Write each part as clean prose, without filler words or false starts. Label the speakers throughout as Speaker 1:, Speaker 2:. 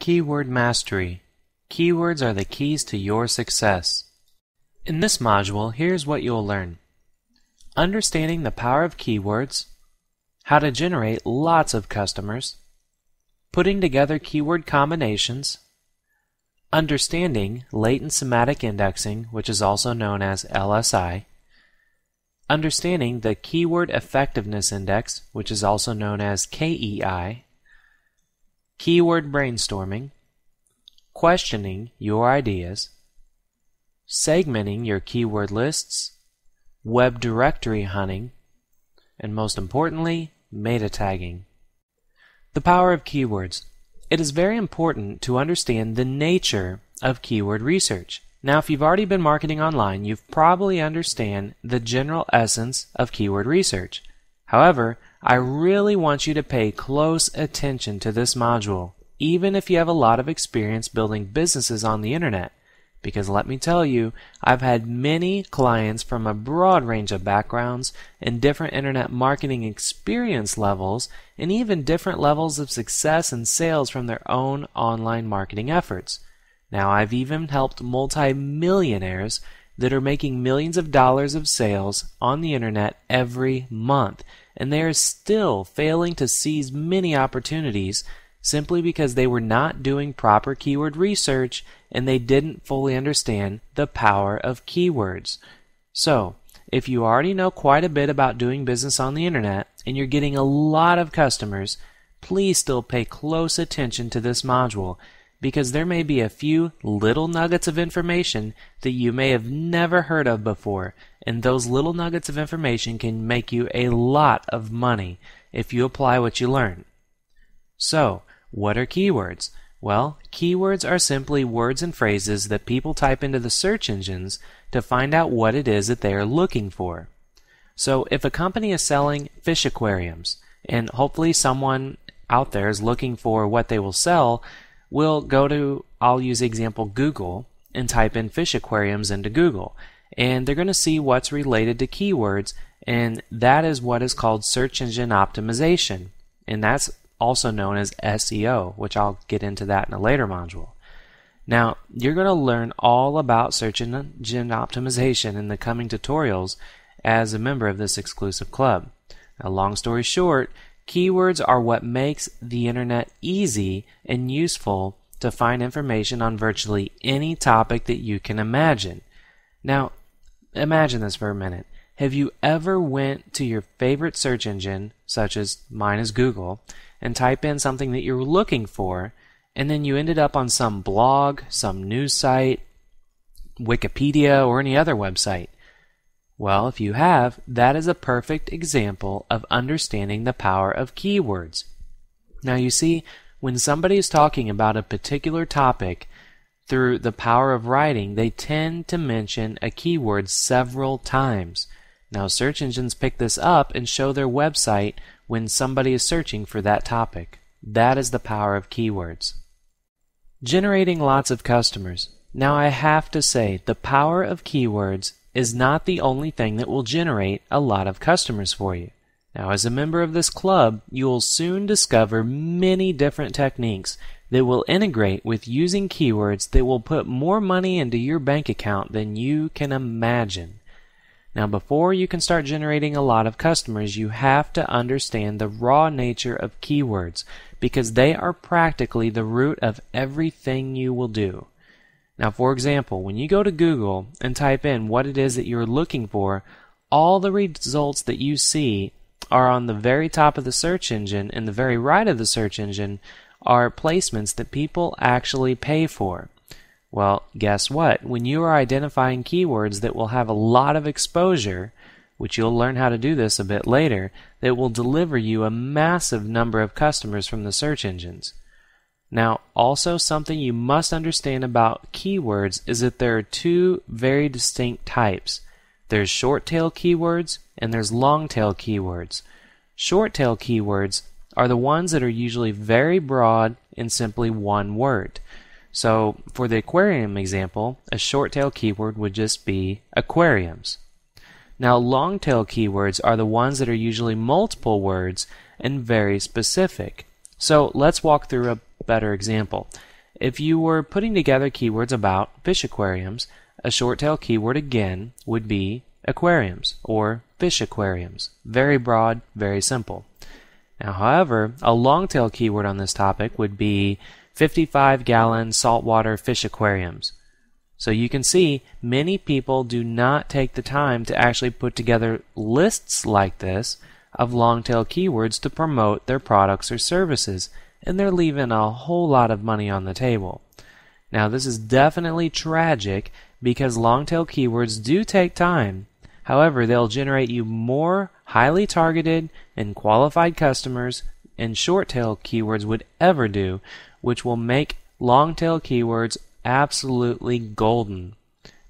Speaker 1: Keyword Mastery. Keywords are the keys to your success. In this module, here's what you'll learn. Understanding the power of keywords, how to generate lots of customers, putting together keyword combinations, understanding latent semantic indexing, which is also known as LSI, understanding the Keyword Effectiveness Index, which is also known as KEI, keyword brainstorming, questioning your ideas, segmenting your keyword lists, web directory hunting, and most importantly, meta tagging. The power of keywords. It is very important to understand the nature of keyword research. Now, if you've already been marketing online, you probably understand the general essence of keyword research. However, I really want you to pay close attention to this module, even if you have a lot of experience building businesses on the internet. Because let me tell you, I've had many clients from a broad range of backgrounds and different internet marketing experience levels, and even different levels of success and sales from their own online marketing efforts. Now, I've even helped multi-millionaires that are making millions of dollars of sales on the internet every month, and they are still failing to seize many opportunities simply because they were not doing proper keyword research and they didn't fully understand the power of keywords. So, if you already know quite a bit about doing business on the internet and you're getting a lot of customers, please still pay close attention to this module, because there may be a few little nuggets of information that you may have never heard of before, and those little nuggets of information can make you a lot of money if you apply what you learn. So, what are keywords? Well, keywords are simply words and phrases that people type into the search engines to find out what it is that they are looking for. So, if a company is selling fish aquariums, and hopefully someone out there is looking for what they will sell, we'll go to, I'll use the example Google, and type in fish aquariums into Google. And they're going to see what's related to keywords, and that is what is called search engine optimization. And that's also known as SEO, which I'll get into that in a later module. Now, you're going to learn all about search engine optimization in the coming tutorials as a member of this exclusive club. Now, long story short, keywords are what makes the internet easy and useful to find information on virtually any topic that you can imagine. Now, imagine this for a minute. Have you ever went to your favorite search engine, such as mine is Google, and type in something that you're looking for, and then you ended up on some blog, some news site, Wikipedia, or any other website? Well, if you have, that is a perfect example of understanding the power of keywords. Now, you see, when somebody is talking about a particular topic, through the power of writing, they tend to mention a keyword several times. Now, search engines pick this up and show their website when somebody is searching for that topic. That is the power of keywords. Generating lots of customers. Now, I have to say, the power of keywords is not the only thing that will generate a lot of customers for you. Now, as a member of this club, you will soon discover many different techniques that will integrate with using keywords that will put more money into your bank account than you can imagine. Now, before you can start generating a lot of customers, you have to understand the raw nature of keywords, because they are practically the root of everything you will do. Now, for example, when you go to Google and type in what it is that you're looking for, all the results that you see are on the very top of the search engine, and the very right of the search engine are placements that people actually pay for. Well, guess what? When you are identifying keywords that will have a lot of exposure, which you'll learn how to do this a bit later, that will deliver you a massive number of customers from the search engines. Now, also something you must understand about keywords is that there are two very distinct types. There's short-tail keywords and there's long-tail keywords. Short-tail keywords are the ones that are usually very broad in simply one word. So, for the aquarium example, a short-tail keyword would just be aquariums. Now, long-tail keywords are the ones that are usually multiple words and very specific. So let's walk through a better example. if you were putting together keywords about fish aquariums, a short tail keyword again would be aquariums or fish aquariums. Very broad, very simple. Now, however, a long tail keyword on this topic would be 55-gallon saltwater fish aquariums. So you can see many people do not take the time to actually put together lists like this of long tail keywords to promote their products or services, and they're leaving a whole lot of money on the table. Now, this is definitely tragic because long tail keywords do take time. However, they'll generate you more highly targeted and qualified customers than short tail keywords would ever do, which will make long tail keywords absolutely golden.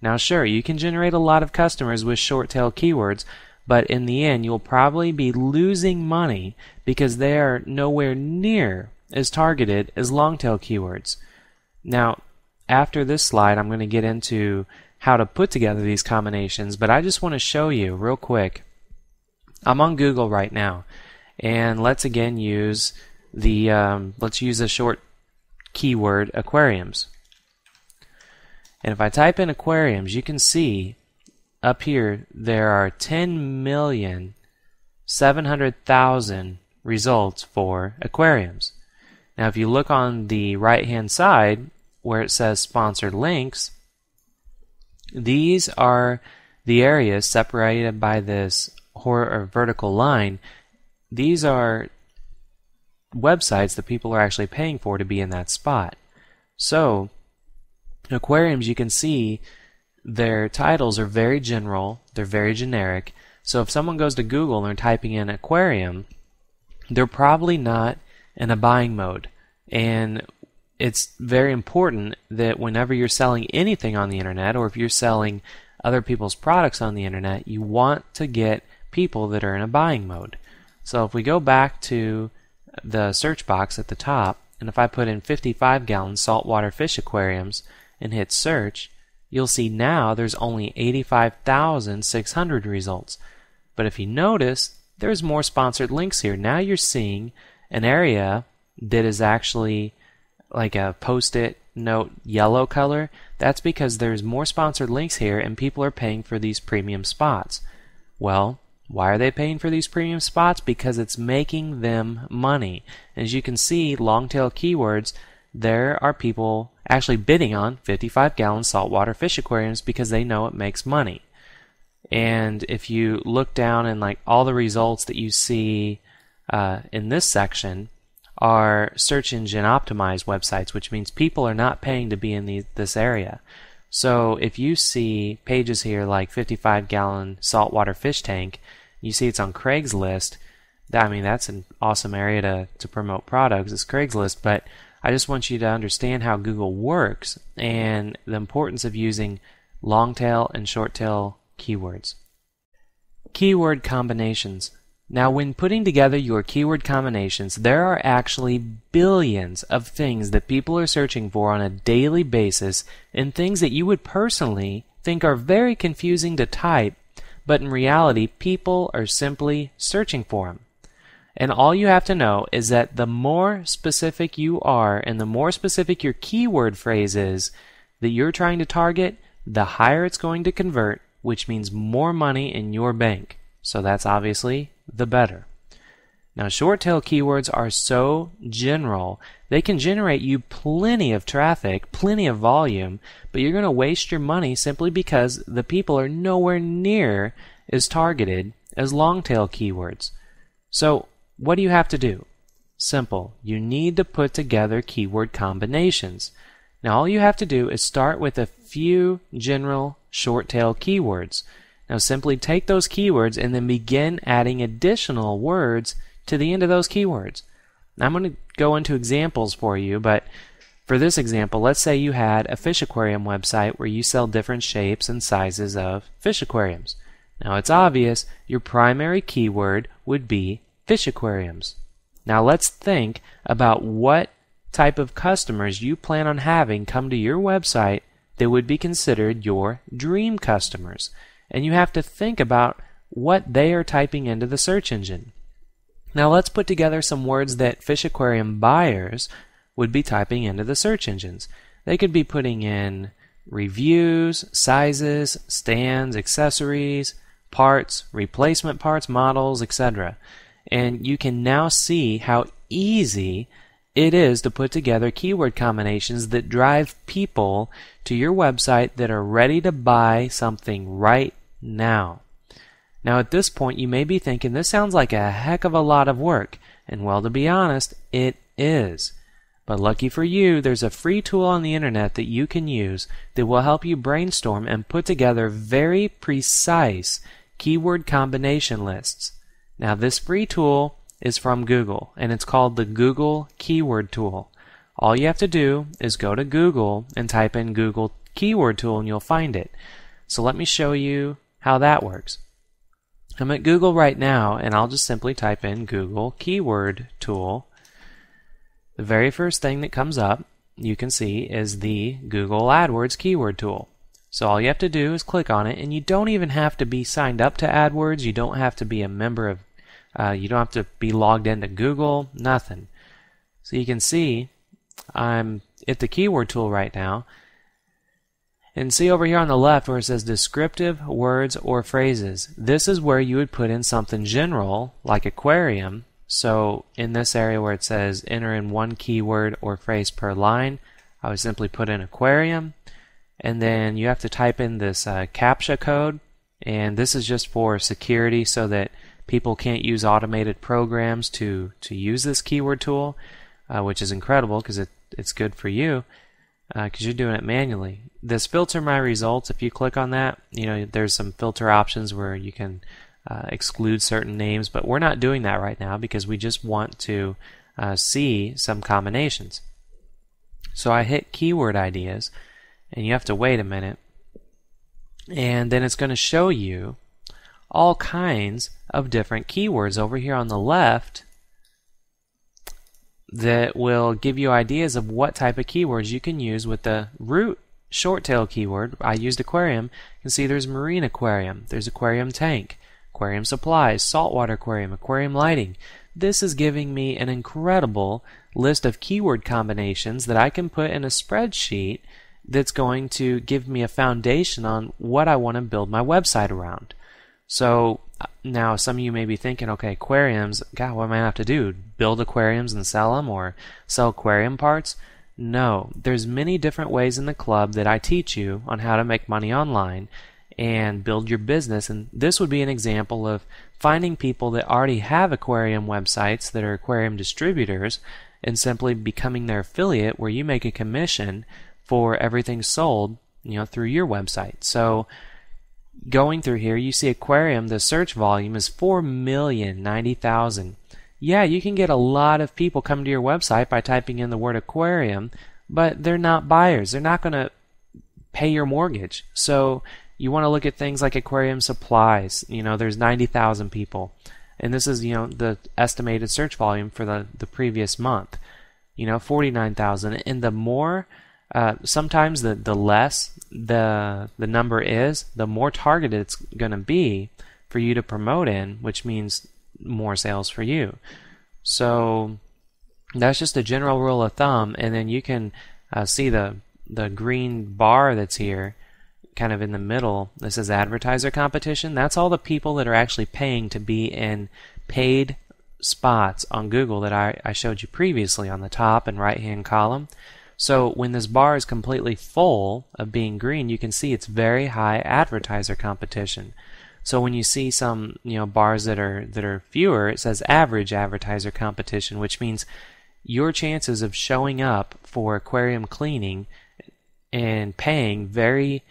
Speaker 1: Now, sure, you can generate a lot of customers with short tail keywords, but in the end, you'll probably be losing money because they are nowhere near as targeted as long tail keywords. Now, after this slide, I'm going to get into how to put together these combinations, but I just want to show you real quick. I'm on Google right now, and let's again use let's use a short keyword aquariums. And if I type in aquariums, you can see up here there are 10,700,000 results for aquariums. Now, if you look on the right hand side where it says sponsored links, these are the areas separated by this vertical line. These are websites that people are actually paying for to be in that spot. So aquariums, you can see their titles are very general, they're very generic. So if someone goes to Google and they're typing in aquarium, they're probably not in a buying mode. And it's very important that whenever you're selling anything on the internet, or if you're selling other people's products on the internet, you want to get people that are in a buying mode. So if we go back to the search box at the top, and if I put in 55-gallon saltwater fish aquariums and hit search, you'll see now there's only 85,600 results. But if you notice, there's more sponsored links here. Now you're seeing an area that is actually like a post-it note yellow color. That's because there's more sponsored links here and people are paying for these premium spots. Well, why are they paying for these premium spots? Because it's making them money. As you can see, long tail keywords, there are people actually bidding on 55-gallon saltwater fish aquariums because they know it makes money. And if you look down and like all the results that you see in this section are search engine optimized websites, which means people are not paying to be in this area. So if you see pages here like 55-gallon saltwater fish tank, you see it's on Craigslist. I mean, that's an awesome area to promote products. It's Craigslist, but I just want you to understand how Google works and the importance of using long tail and short tail keywords. Keyword combinations. Now, when putting together your keyword combinations, there are actually billions of things that people are searching for on a daily basis and things that you would personally think are very confusing to type, but in reality, people are simply searching for them. And all you have to know is that the more specific you are and the more specific your keyword phrase is that you're trying to target, the higher it's going to convert, which means more money in your bank. So that's obviously the better. Now, short tail keywords are so general, they can generate you plenty of traffic, plenty of volume, but you're going to waste your money simply because the people are nowhere near as targeted as long tail keywords. So what do you have to do? Simple. You need to put together keyword combinations. Now, all you have to do is start with a few general short tail keywords. Now, simply take those keywords and then begin adding additional words to the end of those keywords. Now, I'm going to go into examples for you, but for this example, let's say you had a fish aquarium website where you sell different shapes and sizes of fish aquariums. Now, it's obvious your primary keyword would be fish aquariums. Now, let's think about what type of customers you plan on having come to your website that would be considered your dream customers. And you have to think about what they are typing into the search engine. Now let's put together some words that fish aquarium buyers would be typing into the search engines. They could be putting in reviews, sizes, stands, accessories, parts, replacement parts, models, etc. And you can now see how easy it is to put together keyword combinations that drive people to your website that are ready to buy something right now. Now at this point you may be thinking this sounds like a heck of a lot of work, and well, to be honest, it is. But lucky for you, there's a free tool on the internet that you can use that will help you brainstorm and put together very precise keyword combination lists. Now this free tool is from Google, and it's called the Google Keyword Tool. All you have to do is go to Google and type in Google Keyword Tool and you'll find it. So let me show you how that works. I'm at Google right now, and I'll just simply type in Google Keyword Tool. The very first thing that comes up, you can see, is the Google AdWords Keyword Tool. So all you have to do is click on it, and you don't even have to be signed up to AdWords. You don't have to be a member of you don't have to be logged into Google, nothing. So you can see I'm at the keyword tool right now. And see over here on the left where it says descriptive words or phrases. This is where you would put in something general like aquarium. So in this area where it says enter in one keyword or phrase per line, I would simply put in aquarium. And then you have to type in this CAPTCHA code. And this is just for security so that people can't use automated programs to use this keyword tool, which is incredible because it's good for you because you're doing it manually. This filter my results, if you click on that, there's some filter options where you can exclude certain names, but we're not doing that right now because we just want to see some combinations. So I hit keyword ideas, and you have to wait a minute, and then it's going to show you all kinds of different keywords over here on the left that will give you ideas of what type of keywords you can use with the root short tail keyword. I used aquarium. You can see there's marine aquarium, there's aquarium tank, aquarium supplies, saltwater aquarium lighting. This is giving me an incredible list of keyword combinations that I can put in a spreadsheet that's going to give me a foundation on what I want to build my website around. So now some of you may be thinking, okay, aquariums, God, what am I going to have to do? Build aquariums and sell them, or sell aquarium parts? No, there's many different ways in the club that I teach you on how to make money online and build your business, and this would be an example of finding people that already have aquarium websites that are aquarium distributors and simply becoming their affiliate where you make a commission for everything sold through your website. So going through here, you see aquarium, the search volume is 4,090,000. Yeah, you can get a lot of people coming to your website by typing in the word aquarium, but they're not buyers. They're not going to pay your mortgage. So you want to look at things like aquarium supplies. There's 90,000 people. And this is, the estimated search volume for the previous month. 49,000. And the more sometimes the less the number is, the more targeted it's going to be for you to promote in, which means more sales for you. So that's just a general rule of thumb. And then you can see the green bar that's here kind of in the middle. This is advertiser competition. That's all the people that are actually paying to be in paid spots on Google that I showed you previously on the top and right hand column. So when this bar is completely full of being green, you can see it's very high advertiser competition. So when you see some bars that are fewer, it says average advertiser competition, which means your chances of showing up for aquarium cleaning and paying very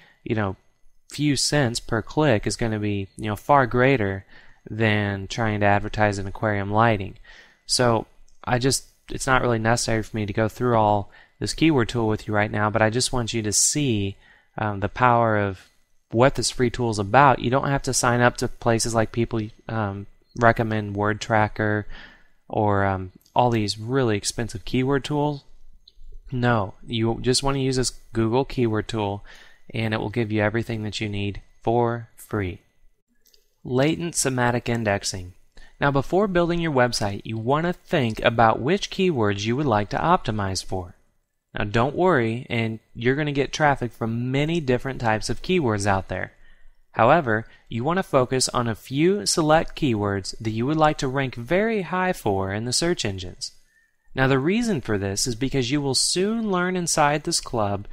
Speaker 1: few cents per click is going to be far greater than trying to advertise an aquarium lighting. So it's not really necessary for me to go through all this keyword tool with you right now, but I just want you to see the power of what this free tool is about. You don't have to sign up to places like people recommend Word Tracker or all these really expensive keyword tools. No, you just want to use this Google Keyword Tool, and it will give you everything that you need for free. Latent semantic indexing. Now, before building your website, you want to think about which keywords you would like to optimize for. Now, don't worry, and you're going to get traffic from many different types of keywords out there. However, you want to focus on a few select keywords that you would like to rank very high for in the search engines. Now, the reason for this is because you will soon learn inside this club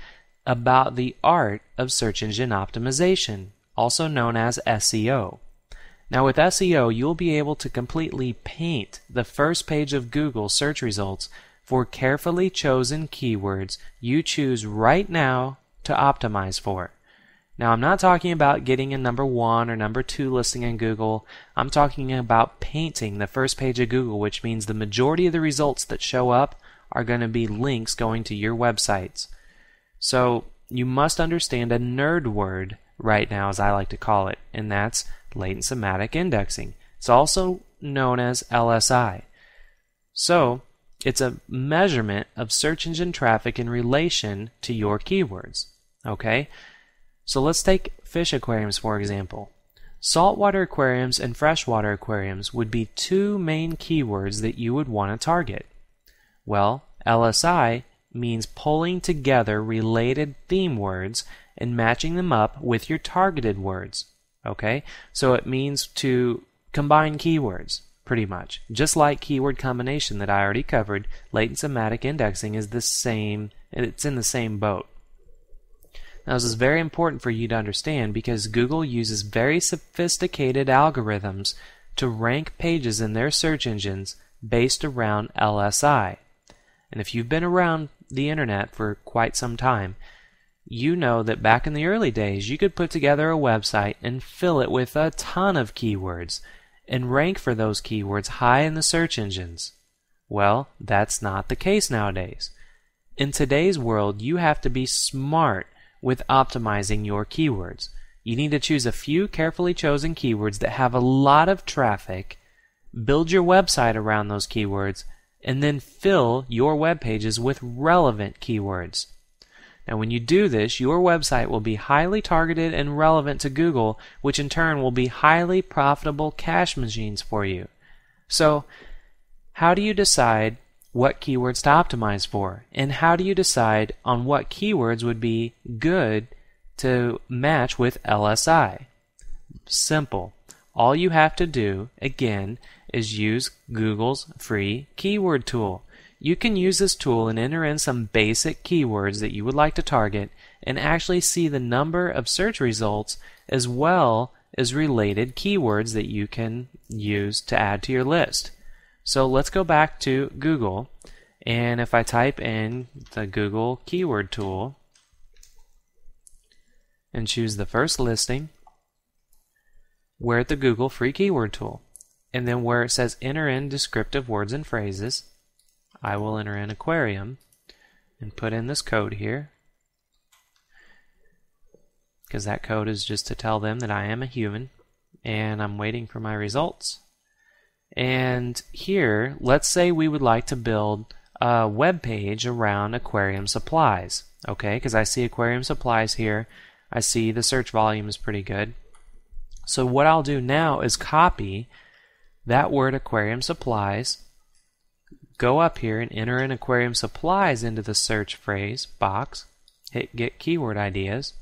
Speaker 1: about the art of search engine optimization, also known as SEO. Now, with SEO, you'll be able to completely paint the first page of Google search results for carefully chosen keywords you choose right now to optimize for. Now, I'm not talking about getting a number 1 or number 2 listing in Google. I'm talking about painting the first page of Google, which means the majority of the results that show up are going to be links going to your websites. So, you must understand a nerd word right now, as I like to call it, and that's latent semantic indexing. It's also known as LSI. So, it's a measurement of search engine traffic in relation to your keywords. Okay? So let's take fish aquariums for example. Saltwater aquariums and freshwater aquariums would be two main keywords that you would want to target. Well, LSI means pulling together related theme words and matching them up with your targeted words. Okay? So it means to combine keywords, pretty much. Just like keyword combination that I already covered, latent semantic indexing is the same, it's in the same boat. Now, this is very important for you to understand because Google uses very sophisticated algorithms to rank pages in their search engines based around LSI. And if you've been around the internet for quite some time, you know that back in the early days you could put together a website and fill it with a ton of keywords and rank for those keywords high in the search engines. Well, that's not the case nowadays. In today's world, you have to be smart with optimizing your keywords. You need to choose a few carefully chosen keywords that have a lot of traffic, build your website around those keywords, and then fill your web pages with relevant keywords. Now, when you do this, your website will be highly targeted and relevant to Google, which in turn will be highly profitable cash machines for you. So, how do you decide what keywords to optimize for? And how do you decide on what keywords would be good to match with LSI? Simple. All you have to do, again, is use Google's free keyword tool. You can use this tool and enter in some basic keywords that you would like to target and actually see the number of search results as well as related keywords that you can use to add to your list. So let's go back to Google, and if I type in the Google keyword tool and choose the first listing, we're at the Google free keyword tool. And then where it says enter in descriptive words and phrases, I will enter in aquarium and put in this code here, because that code is just to tell them that I am a human and I'm waiting for my results. And here, let's say we would like to build a web page around aquarium supplies. Okay, because I see aquarium supplies here. I see the search volume is pretty good. So what I'll do now is copy that word aquarium supplies, go up here and enter in aquarium supplies into the search phrase box, hit get keyword ideas,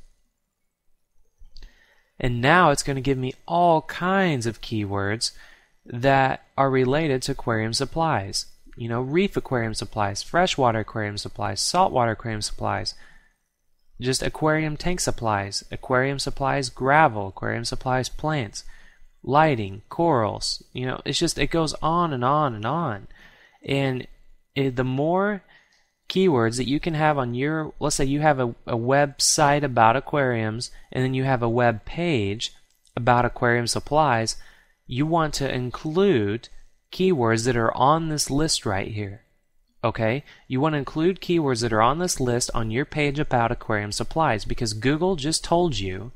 Speaker 1: and now it's going to give me all kinds of keywords that are related to aquarium supplies. You know, reef aquarium supplies, freshwater aquarium supplies, saltwater aquarium supplies, just aquarium tank supplies, aquarium supplies gravel, aquarium supplies plants, lighting, corals. You know, it's just, it goes on and on and on. And the more keywords that you can have on your, let's say you have a website about aquariums and then you have a web page about aquarium supplies, you want to include keywords that are on this list right here. Okay? You want to include keywords that are on this list on your page about aquarium supplies, because Google just told you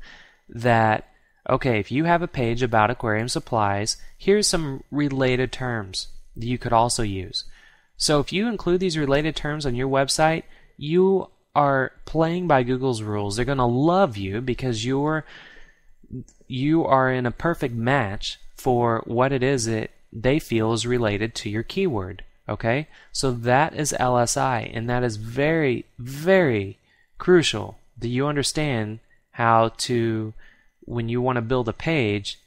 Speaker 1: that, okay, if you have a page about aquarium supplies, here's some related terms that you could also use. So if you include these related terms on your website, you are playing by Google's rules. They're going to love you because you are in a perfect match for what it is that they feel is related to your keyword. Okay, so that is LSI, and that is very, very crucial that you understand how to, when you want to build a page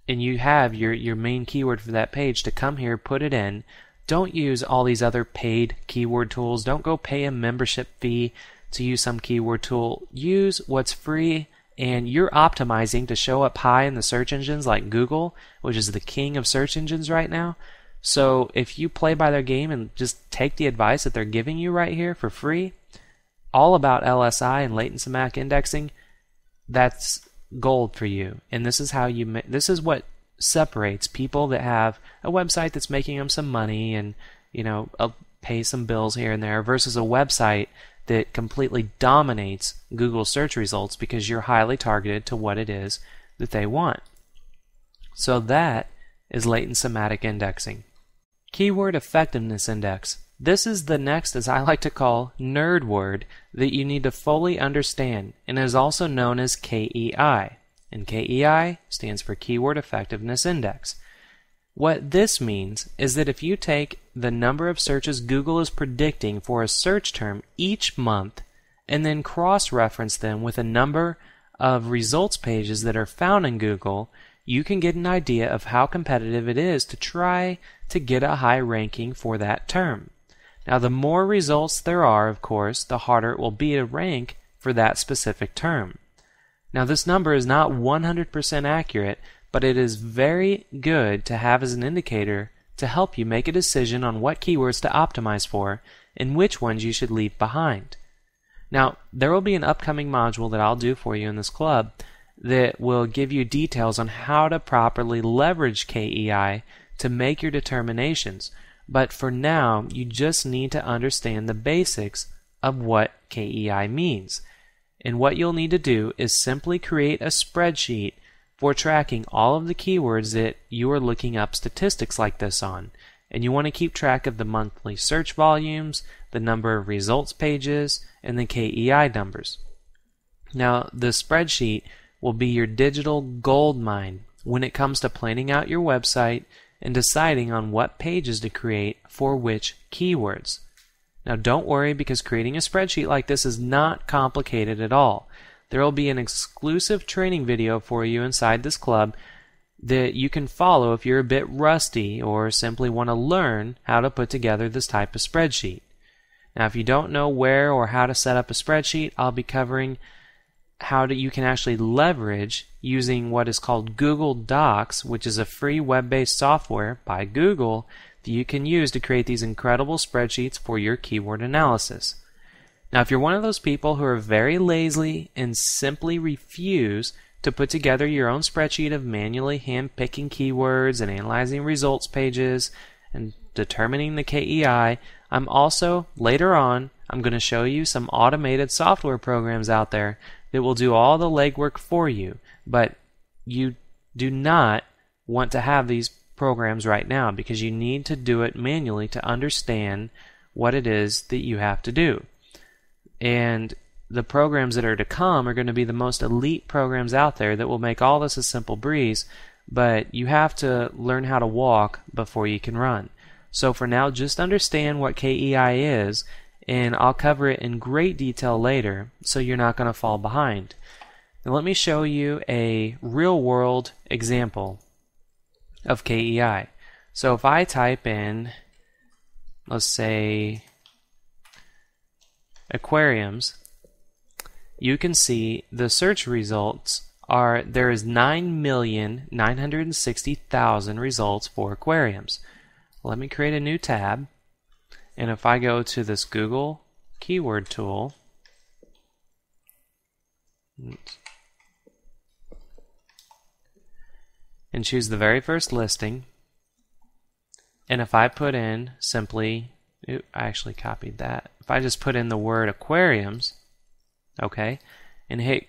Speaker 1: and you have your main keyword for that page, to come here, put it in. Don't use all these other paid keyword tools. Don't go pay a membership fee to use some keyword tool. Use what's free, and you're optimizing to show up high in the search engines like Google, which is the king of search engines right now. So if you play by their game and just take the advice that they're giving you right here for free, all about LSI and latent semantic indexing, that's gold for you. And this is how this is what separates people that have a website that's making them some money and, you know, pay some bills here and there, versus a website that completely dominates Google search results because you're highly targeted to what it is that they want. So that is latent semantic indexing. Keyword Effectiveness Index. This is the next, as I like to call, nerd word that you need to fully understand, and is also known as KEI. And KEI stands for Keyword Effectiveness Index. What this means is that if you take the number of searches Google is predicting for a search term each month and then cross-reference them with a number of results pages that are found in Google, you can get an idea of how competitive it is to try to get a high ranking for that term. Now, the more results there are, of course, the harder it will be to rank for that specific term. Now, this number is not 100% accurate, but it is very good to have as an indicator to help you make a decision on what keywords to optimize for and which ones you should leave behind. Now, there will be an upcoming module that I'll do for you in this club that will give you details on how to properly leverage KEI to make your determinations. But for now, you just need to understand the basics of what KEI means. And what you'll need to do is simply create a spreadsheet for tracking all of the keywords that you are looking up statistics like this on. And you want to keep track of the monthly search volumes, the number of results pages, and the KEI numbers. Now, the spreadsheet will be your digital gold mine when it comes to planning out your website and deciding on what pages to create for which keywords. Now, don't worry, because creating a spreadsheet like this is not complicated at all. There will be an exclusive training video for you inside this club that you can follow if you're a bit rusty or simply want to learn how to put together this type of spreadsheet. Now, if you don't know where or how to set up a spreadsheet, I'll be covering how you can actually leverage using what is called Google Docs, which is a free web-based software by Google that you can use to create these incredible spreadsheets for your keyword analysis. Now, if you're one of those people who are very lazy and simply refuse to put together your own spreadsheet of manually hand-picking keywords and analyzing results pages and determining the KEI, I'm also, later on, I'm going to show you some automated software programs out there that will do all the legwork for you. But you do not want to have these programs right now, because you need to do it manually to understand what it is that you have to do. And the programs that are to come are going to be the most elite programs out there that will make all this a simple breeze, but you have to learn how to walk before you can run. So for now, just understand what KEI is, and I'll cover it in great detail later, so you're not going to fall behind. Now let me show you a real-world example of KEI. So if I type in, let's say, aquariums, you can see the search results are, there is 9,960,000 results for aquariums. Let me create a new tab, and if I go to this Google keyword tool, and choose the very first listing, and if I put in simply, I actually copied that. If I just put in the word aquariums, okay, and hit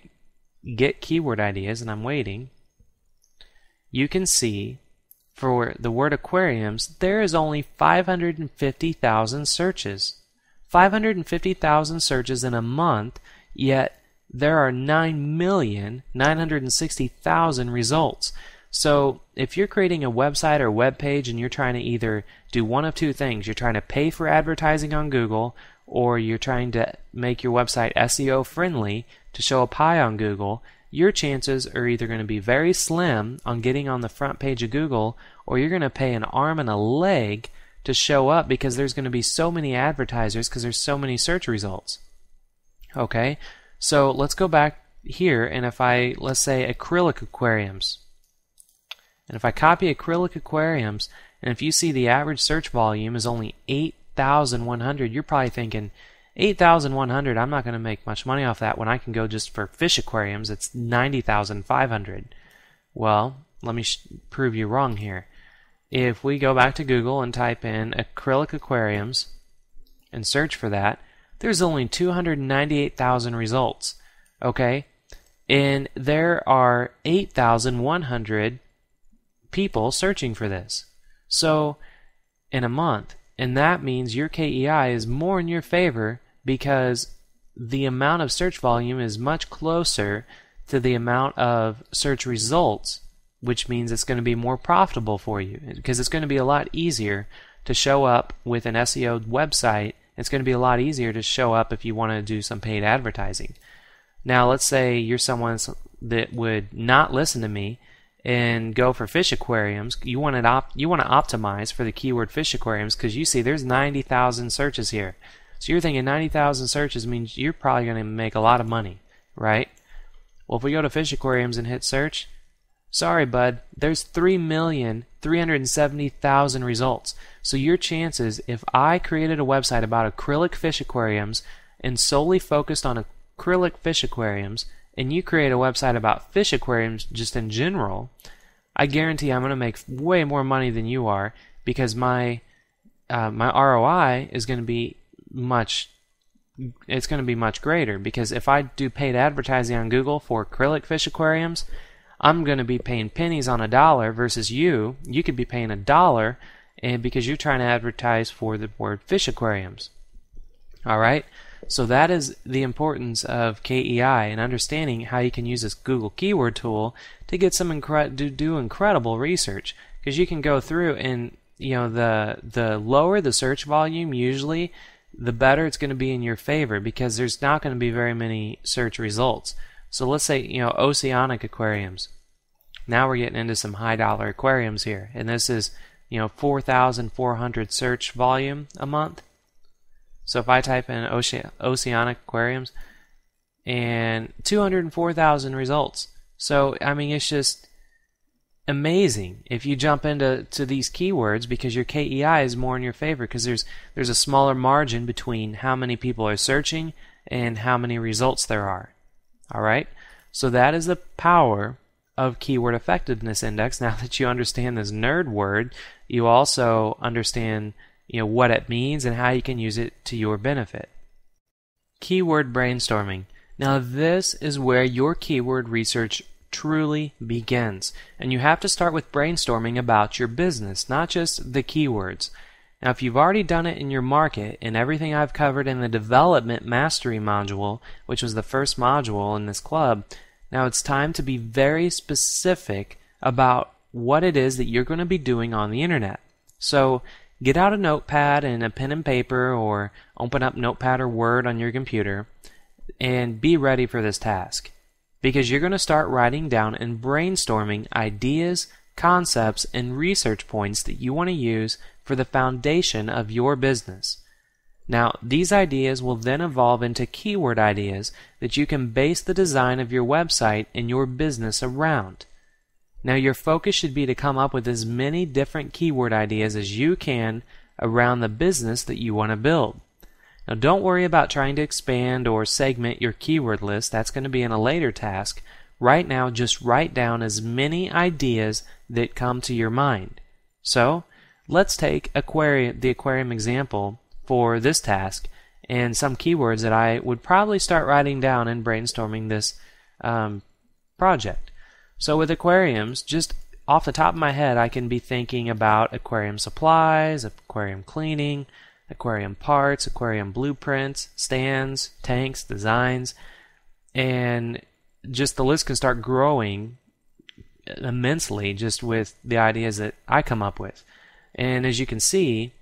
Speaker 1: get keyword ideas, and I'm waiting, you can see for the word aquariums, there is only 550,000 searches. 550,000 searches in a month, yet there are 9,960,000 results. So if you're creating a website or web page and you're trying to either do one of two things, you're trying to pay for advertising on Google, or you're trying to make your website SEO friendly to show up high on Google, your chances are either going to be very slim on getting on the front page of Google, or you're going to pay an arm and a leg to show up because there's going to be so many advertisers because there's so many search results. Okay, so let's go back here, and if let's say acrylic aquariums, and if I copy acrylic aquariums, and if you see the average search volume is only 8,100, you're probably thinking, 8,100, I'm not going to make much money off that when I can go just for fish aquariums, it's 90,500. Well, let me prove you wrong here. If we go back to Google and type in acrylic aquariums and search for that, there's only 298,000 results. Okay? And there are 8,100 people searching for this. So, in a month. And that means your KEI is more in your favor because the amount of search volume is much closer to the amount of search results, which means it's going to be more profitable for you because it's going to be a lot easier to show up with an SEO website. It's going to be a lot easier to show up if you want to do some paid advertising. Now, let's say you're someone that would not listen to me and go for fish aquariums. You want to optimize for the keyword fish aquariums because you see there's 90,000 searches here. So you're thinking 90,000 searches means you're probably going to make a lot of money, right? Well, if we go to fish aquariums and hit search, sorry, bud, there's 3,370,000 results. So your chances, if I created a website about acrylic fish aquariums and solely focused on acrylic fish aquariums, and you create a website about fish aquariums just in general, I guarantee I'm going to make way more money than you are because my ROI is going to be much greater. Because if I do paid advertising on Google for acrylic fish aquariums, I'm going to be paying pennies on a dollar versus you could be paying $1 and because you're trying to advertise for the word fish aquariums. All right? So that is the importance of KEI and understanding how you can use this Google keyword tool to get some do incredible research, because you can go through and the lower the search volume, usually the better it's going to be in your favor because there's not going to be very many search results. So let's say oceanic aquariums. Now we're getting into some high dollar aquariums here, and this is 4,400 search volume a month. So if I type in oceanic aquariums and 204,000 results. So I mean, it's just amazing if you jump into these keywords because your KEI is more in your favor because there's a smaller margin between how many people are searching and how many results there are. All right? So that is the power of Keyword Effectiveness Index. Now that you understand this nerd word, you also understand what it means and how you can use it to your benefit. Keyword brainstorming. Now this is where your keyword research truly begins. And you have to start with brainstorming about your business, not just the keywords. Now if you've already done it in your market and everything I've covered in the Development Mastery module, which was the first module in this club, now it's time to be very specific about what it is that you're going to be doing on the internet. So get out a notepad and a pen and paper, or open up Notepad or Word on your computer, and be ready for this task. Because you're going to start writing down and brainstorming ideas, concepts, and research points that you want to use for the foundation of your business. Now, these ideas will then evolve into keyword ideas that you can base the design of your website and your business around. Now your focus should be to come up with as many different keyword ideas as you can around the business that you want to build. Now don't worry about trying to expand or segment your keyword list. That's going to be in a later task. Right now, just write down as many ideas that come to your mind. So let's take the aquarium example for this task and some keywords that I would probably start writing down and brainstorming this project. So with aquariums, just off the top of my head, I can be thinking about aquarium supplies, aquarium cleaning, aquarium parts, aquarium blueprints, stands, tanks, designs, and just the list can start growing immensely just with the ideas that I come up with. And as you can see,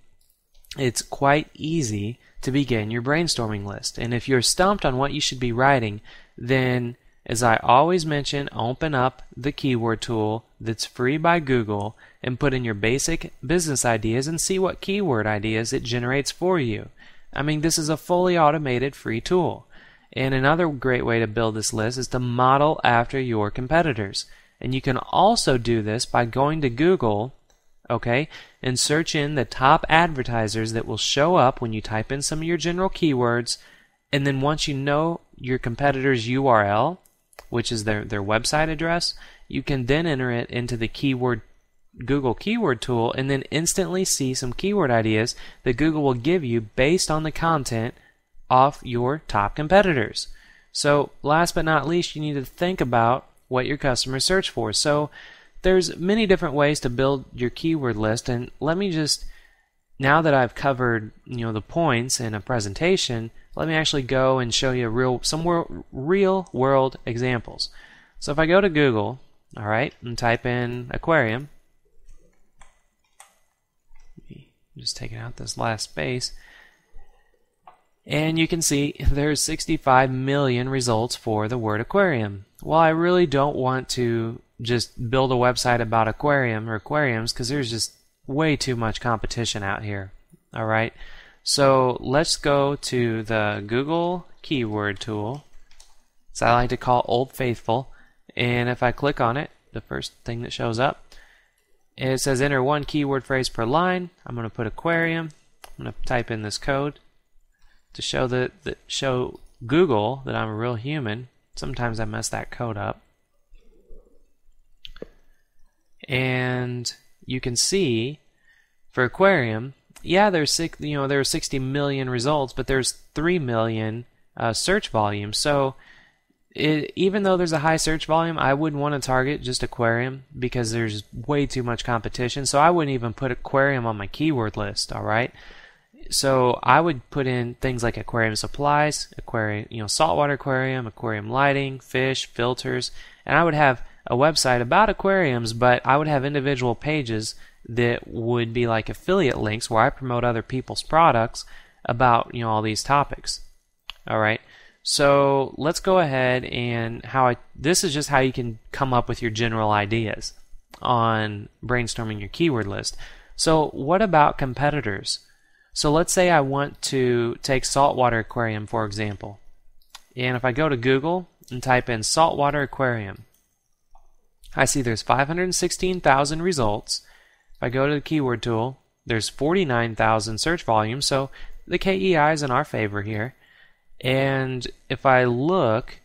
Speaker 1: it's quite easy to begin your brainstorming list. And if you're stumped on what you should be writing, then as I always mention, open up the keyword tool that's free by Google and put in your basic business ideas and see what keyword ideas it generates for you. I mean, this is a fully automated free tool. And another great way to build this list is to model after your competitors. And you can also do this by going to Google, okay, and search in the top advertisers that will show up when you type in some of your general keywords. And then once you know your competitor's URL, which is their website address, you can then enter it into the Google keyword tool and then instantly see some keyword ideas that Google will give you based on the content of your top competitors. So last but not least, you need to think about what your customers search for. So there's many different ways to build your keyword list, and let me just, now that I've covered the points in a presentation, let me actually go and show you some real world examples. So if I go to Google, all right, and type in aquarium, just taking out this last space, and you can see there's 65 million results for the word aquarium. Well, I really don't want to just build a website about aquarium or aquariums because there's just way too much competition out here. All right, so let's go to the Google keyword tool, as I like to call Old Faithful, and if I click on it, the first thing that shows up, it says enter one keyword phrase per line. I'm going to put aquarium. I'm going to type in this code to show Google that I'm a real human. Sometimes I mess that code up. And you can see for aquarium, yeah, there are 60 million results, but there's 3 million search volume. So even though there's a high search volume, I wouldn't want to target just aquarium because there's way too much competition. So I wouldn't even put aquarium on my keyword list. All right. So I would put in things like aquarium supplies, aquarium, saltwater aquarium lighting, fish, filters, and I would have a website about aquariums, but I would have individual pages that would be like affiliate links where I promote other people's products about all these topics. All right. So let's go ahead and this is just how you can come up with your general ideas on brainstorming your keyword list. So what about competitors? So let's say I want to take saltwater aquarium, for example. And if I go to Google and type in saltwater aquarium, I see there's 516,000 results. If I go to the keyword tool, there's 49,000 search volume, so the KEI is in our favor here. And if I look,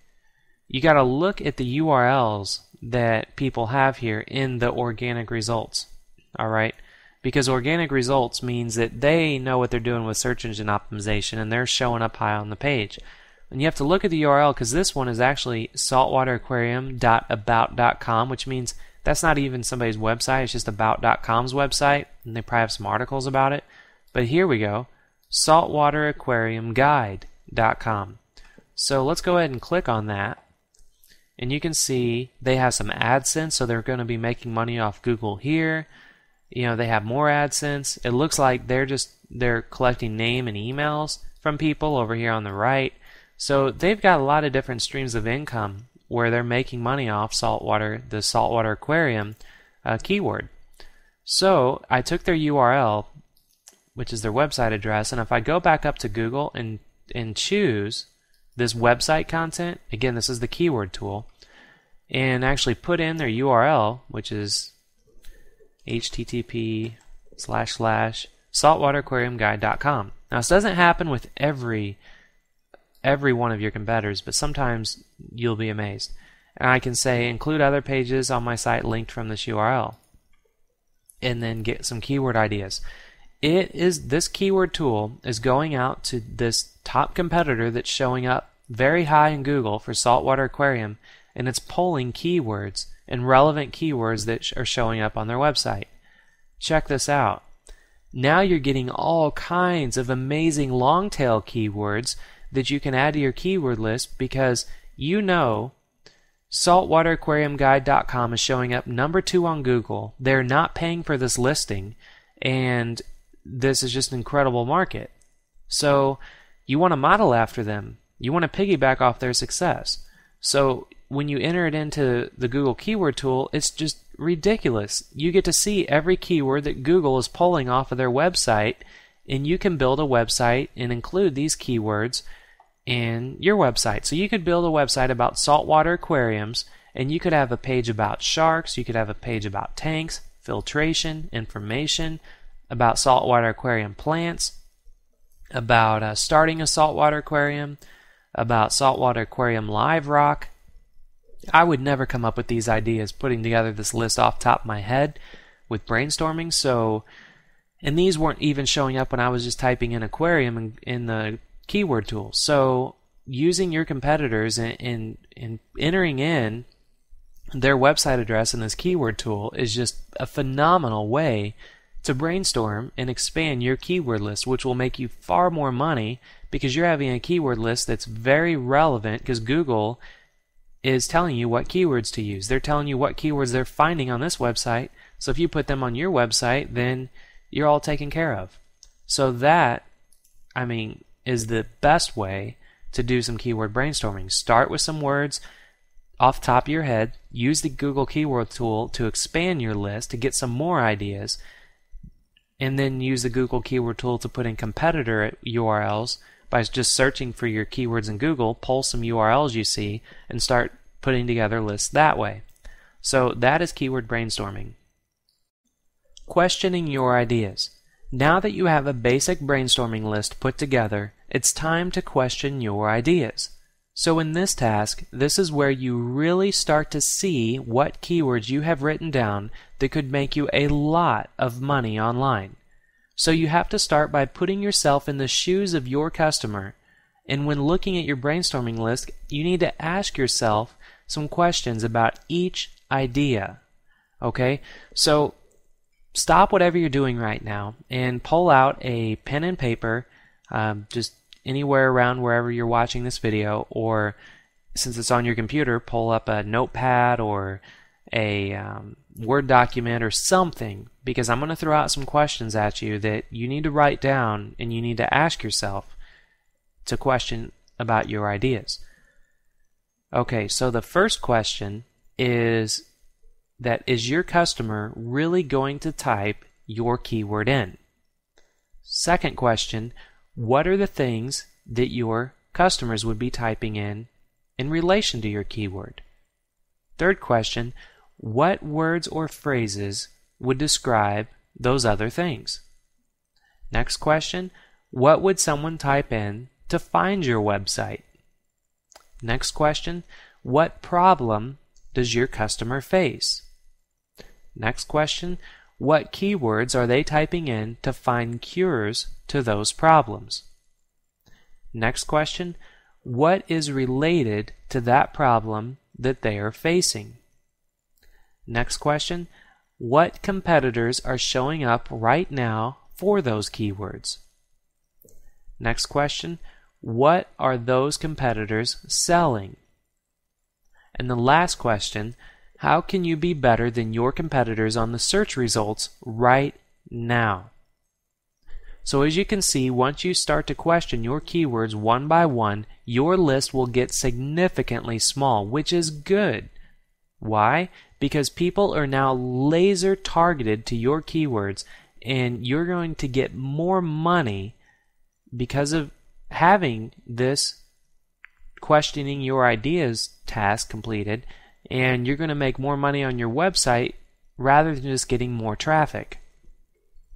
Speaker 1: you got to look at the URLs that people have here in the organic results. All right? Because organic results means that they know what they're doing with search engine optimization and they're showing up high on the page. And you have to look at the URL because this one is actually saltwateraquarium.about.com, which means that's not even somebody's website, it's just about.com's website, and they probably have some articles about it. But here we go, saltwateraquariumguide.com. So let's go ahead and click on that. And you can see they have some AdSense, so they're going to be making money off Google here. They have more AdSense. It looks like they're collecting name and emails from people over here on the right. So they've got a lot of different streams of income where they're making money off the saltwater aquarium keyword. So I took their URL, which is their website address, and if I go back up to Google and choose this website content, again, this is the keyword tool, and actually put in their URL, which is http://saltwateraquariumguide.com. Now, this doesn't happen with every one of your competitors, but sometimes you'll be amazed. And I can say include other pages on my site linked from this URL, and then get some keyword ideas. This keyword tool is going out to this top competitor that's showing up very high in Google for saltwater aquarium, and it's pulling keywords and relevant keywords that are showing up on their website. Check this out. Now you're getting all kinds of amazing long tail keywords that you can add to your keyword list because saltwateraquariumguide.com is showing up number 2 on Google. They're not paying for this listing, and this is just an incredible market. So you want to model after them. You want to piggyback off their success. So when you enter it into the Google keyword tool, it's just ridiculous. You get to see every keyword that Google is pulling off of their website, and you can build a website and include these keywords in your website. So you could build a website about saltwater aquariums, and you could have a page about sharks, you could have a page about tanks, filtration, information, about saltwater aquarium plants, about starting a saltwater aquarium, about saltwater aquarium live rock. I would never come up with these ideas putting together this list off the top of my head with brainstorming. And these weren't even showing up when I was just typing in aquarium in the keyword tool. So using your competitors and entering in their website address in this keyword tool is just a phenomenal way to brainstorm and expand your keyword list, which will make you far more money because you're having a keyword list that's very relevant, because Google is telling you what keywords to use. They're telling you what keywords they're finding on this website. So if you put them on your website, then you're all taken care of. So that, is the best way to do some keyword brainstorming. Start with some words off the top of your head. Use the Google keyword tool to expand your list to get some more ideas, and then use the Google keyword tool to put in competitor URLs by just searching for your keywords in Google. Pull some URLs you see and start putting together lists that way. So that is keyword brainstorming. Questioning your ideas. Now that you have a basic brainstorming list put together, it's time to question your ideas. So in this task, this is where you really start to see what keywords you have written down that could make you a lot of money online. So you have to start by putting yourself in the shoes of your customer. And when looking at your brainstorming list, you need to ask yourself some questions about each idea. Okay? So stop whatever you're doing right now and pull out a pen and paper, just anywhere around wherever you're watching this video, or since it's on your computer, pull up a notepad or a Word document or something, because I'm going to throw out some questions at you that you need to write down and you need to ask yourself to question about your ideas. Okay, so the first question is is your customer really going to type your keyword in? Second question, what are the things that your customers would be typing in relation to your keyword? Third question, what words or phrases would describe those other things? Next question, what would someone type in to find your website? Next question, what problem does your customer face? Next question, what keywords are they typing in to find cures to those problems? Next question, what is related to that problem that they are facing? Next question, what competitors are showing up right now for those keywords? Next question, what are those competitors selling? And the last question, how can you be better than your competitors on the search results right now? So as you can see, once you start to question your keywords one by one, your list will get significantly small, which is good. Why? Because people are now laser targeted to your keywords, and you're going to get more money because of having this questioning your ideas task completed, and you're going to make more money on your website rather than just getting more traffic.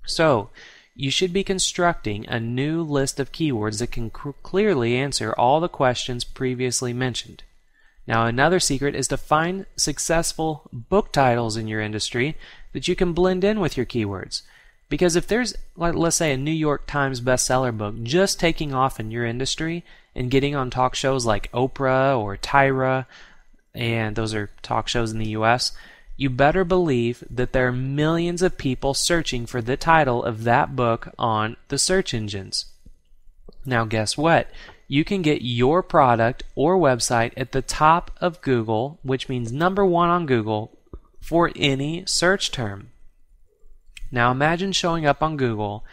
Speaker 1: So, you should be constructing a new list of keywords that can clearly answer all the questions previously mentioned. Now, another secret is to find successful book titles in your industry that you can blend in with your keywords. Because if there's, let's say, a New York Times bestseller book just taking off in your industry and getting on talk shows like Oprah or Tyra, and those are talk shows in the US, you better believe that there are millions of people searching for the title of that book on the search engines. Now guess what? you can get your product or website at the top of Google, which means number one on Google, for any search term. Now imagine showing up on Google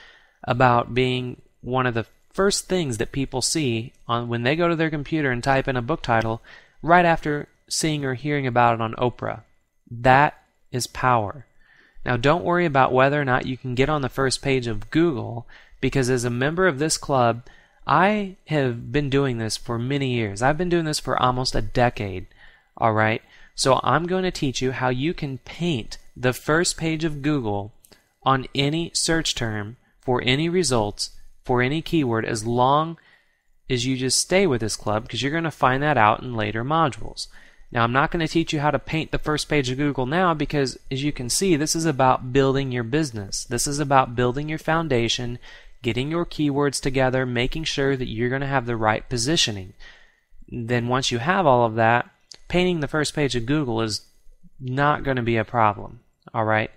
Speaker 1: about being one of the first things that people see when they go to their computer and type in a book title right after seeing or hearing about it on Oprah. That is power. Now don't worry about whether or not you can get on the first page of Google, because as a member of this club, I have been doing this for many years. I've been doing this for almost a decade. All right? So I'm going to teach you how you can paint the first page of Google on any search term for any results, for any keyword, as long as you just stay with this club, because you're going to find that out in later modules. Now, I'm not going to teach you how to paint the first page of Google now, because as you can see, this is about building your business. This is about building your foundation, getting your keywords together, making sure that you're going to have the right positioning. Then once you have all of that, painting the first page of Google is not going to be a problem. All right?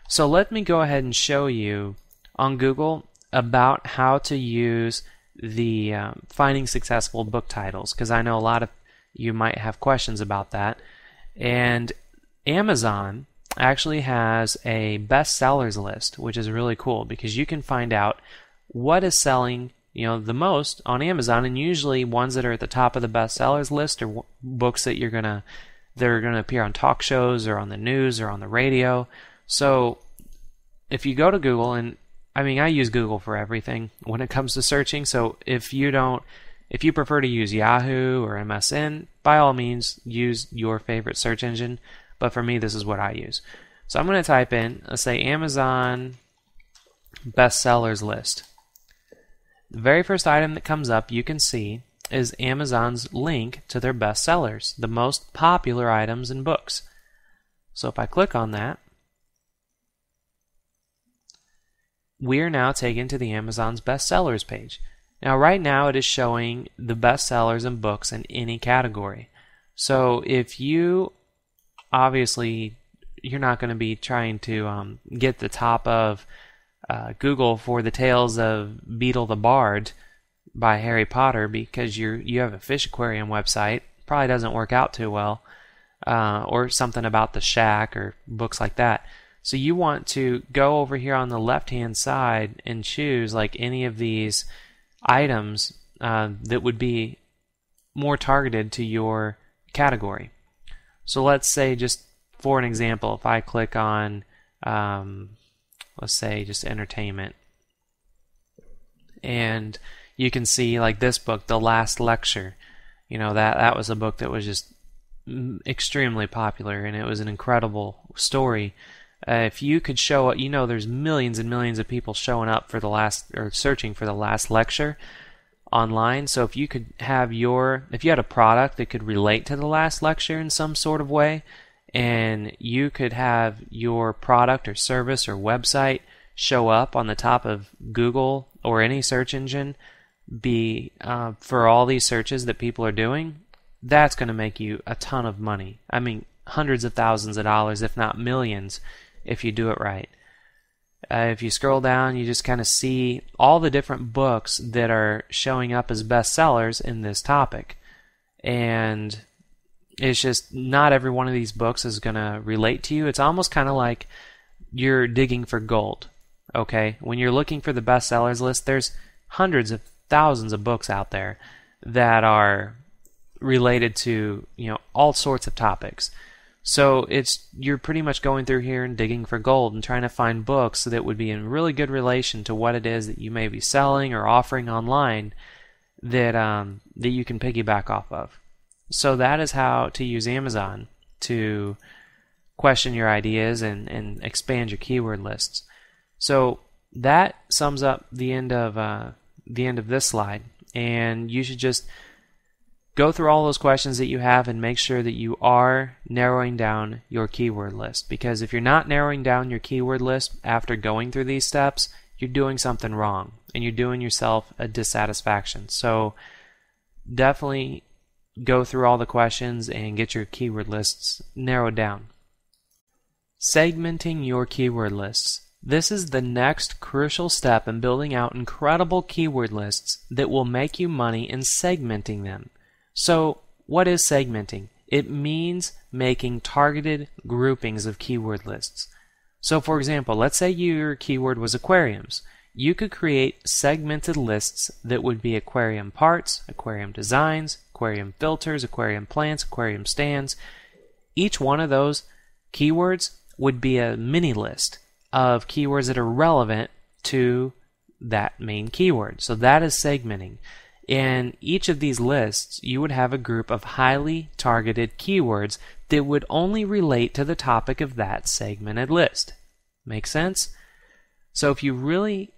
Speaker 1: So let me go ahead and show you on Google about how to use the finding successful book titles, because I know a lot of you might have questions about that. And Amazon actually has a bestsellers list, which is really cool, because you can find out what is selling the most on Amazon, and usually ones that are at the top of the bestsellers list are books that are gonna appear on talk shows or on the news or on the radio. So if you go to Google, and I use Google for everything when it comes to searching, so if you prefer to use Yahoo or MSN, by all means use your favorite search engine, but for me this is what I use. So I'm going to type in, let's say, Amazon bestsellers list. The very first item that comes up, you can see, is Amazon's link to their bestsellers, the most popular items in books. So if I click on that, we are now taken to the Amazon's bestsellers page. Now right now it is showing the bestsellers and books in any category. So if you, obviously, you're not going to be trying to get the top of Google for the Tales of Beetle the Bard by Harry Potter, because you have a fish aquarium website. Probably doesn't work out too well, or something about the Shack or books like that. So you want to go over here on the left hand side and choose like any of these items that would be more targeted to your category. So let's say, just for an example, if I click on let's say just entertainment, and you can see like this book, The Last Lecture, that was a book that was just extremely popular, and it was an incredible story. If you could show up, there's millions and millions of people showing up for searching for The Last Lecture online. So if you could have if you had a product that could relate to The Last Lecture in some sort of way, and you could have your product or service or website show up on the top of Google or any search engine for all these searches that people are doing, that's going to make you a ton of money. Hundreds of thousands of dollars, if not millions, if you do it right. If you scroll down, you just kind of see all the different books that are showing up as bestsellers in this topic. And it's just not every one of these books is going to relate to you. It's almost kind of like you're digging for gold. Okay? When you're looking for the bestsellers list, there's hundreds of thousands of books out there that are related to, all sorts of topics. So you're pretty much going through here and digging for gold and trying to find books that would be in really good relation to what it is that you may be selling or offering online that you can piggyback off of. So that is how to use Amazon to question your ideas and expand your keyword lists. So that sums up the end of this slide, and you should just go through all those questions that you have and make sure that you are narrowing down your keyword list. Because if you're not narrowing down your keyword list after going through these steps, you're doing something wrong and you're doing yourself a dissatisfaction. So definitely go through all the questions and get your keyword lists narrowed down. Segmenting your keyword lists. This is the next crucial step in building out incredible keyword lists that will make you money in segmenting them. So, what is segmenting? It means making targeted groupings of keyword lists. So, for example, let's say your keyword was aquariums. You could create segmented lists that would be aquarium parts, aquarium designs, aquarium filters, aquarium plants, aquarium stands. Each one of those keywords would be a mini list of keywords that are relevant to that main keyword. So that is segmenting. In each of these lists, you would have a group of highly targeted keywords that would only relate to the topic of that segmented list. Make sense? So if you really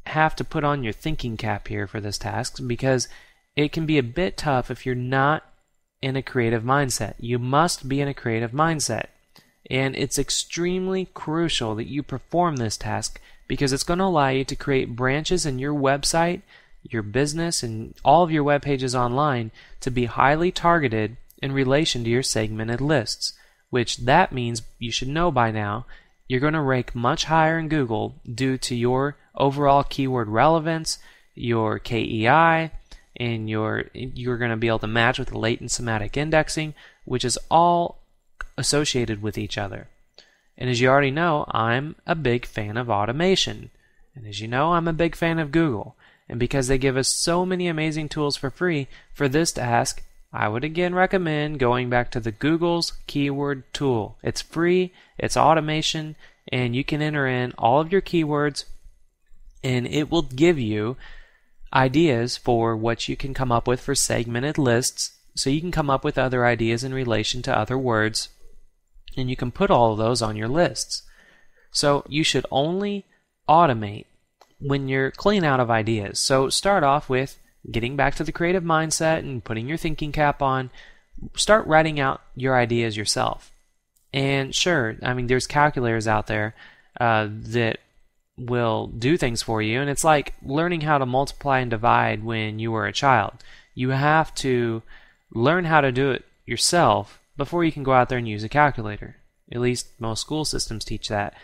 Speaker 1: have to put on your thinking cap here for this task, because it can be a bit tough if you're not in a creative mindset. You must be in a creative mindset. And it's extremely crucial that you perform this task because it's going to allow you to create branches in your website, your business, and all of your web pages online to be highly targeted in relation to your segmented lists, which that means you should know by now you're going to rank much higher in Google due to your overall keyword relevance, your KEI, and you're going to be able to match with the latent semantic indexing, which is all associated with each other. And as you already know, I'm a big fan of automation. And as you know, I'm a big fan of Google. And because they give us so many amazing tools for free, for this task, I would again recommend going back to the Google's keyword tool. It's free, it's automation, and you can enter in all of your keywords, and it will give you ideas for what you can come up with for segmented lists, so you can come up with other ideas in relation to other words, and you can put all of those on your lists. So you should only automate when you're clean out of ideas. So start off with getting back to the creative mindset and putting your thinking cap on. Start writing out your ideas yourself. And sure, I mean, there's calculators out there that will do things for you, and it's like learning how to multiply and divide when you were a child. You have to learn how to do it yourself before you can go out there and use a calculator. At least most school systems teach that.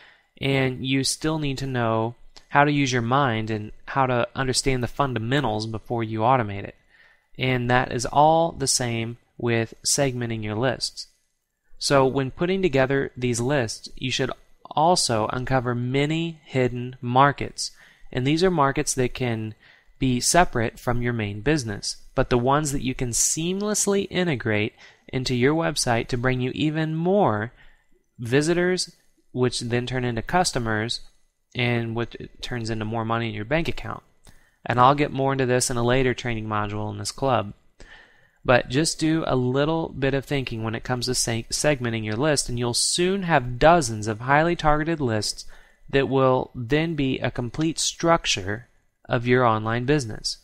Speaker 1: And you still need to know how to use your mind and how to understand the fundamentals before you automate it. And that is all the same with segmenting your lists. So when putting together these lists, you should also uncover many hidden markets. And these are markets that can be separate from your main business, but the ones that you can seamlessly integrate into your website to bring you even more visitors, which then turn into customers, and what turns into more money in your bank account. And I'll get more into this in a later training module in this club. But just do a little bit of thinking when it comes to segmenting your list, and you'll soon have dozens of highly targeted lists that will then be a complete structure of your online business.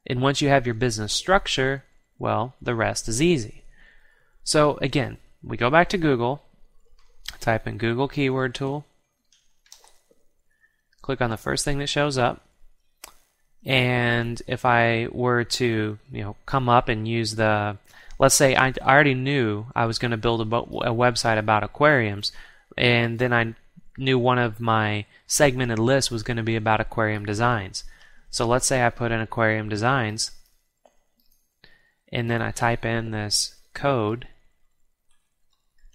Speaker 1: And once you have your business structure, well, the rest is easy. So again, we go back to Google, type in Google Keyword Tool, click on the first thing that shows up, and if I were to come up and use the, let's say I already knew I was going to build a website about aquariums, and then I knew one of my segmented lists was going to be about aquarium designs. So let's say I put in aquarium designs, and then I type in this code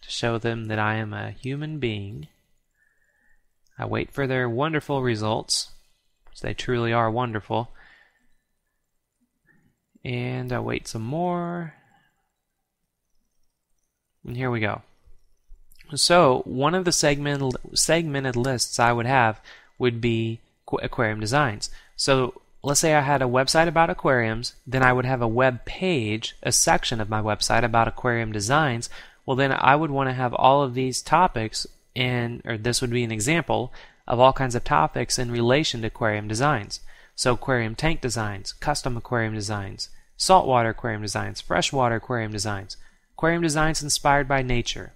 Speaker 1: to show them that I am a human being. I wait for their wonderful results, which they truly are wonderful. And I wait some more. And here we go. So one of the segmented lists I would have would be aquarium designs. So let's say I had a website about aquariums, then I would have a web page, a section of my website about aquarium designs. Well, then I would want to have all of these topics, or this would be an example of all kinds of topics in relation to aquarium designs. So aquarium tank designs, custom aquarium designs, saltwater aquarium designs, freshwater aquarium designs inspired by nature,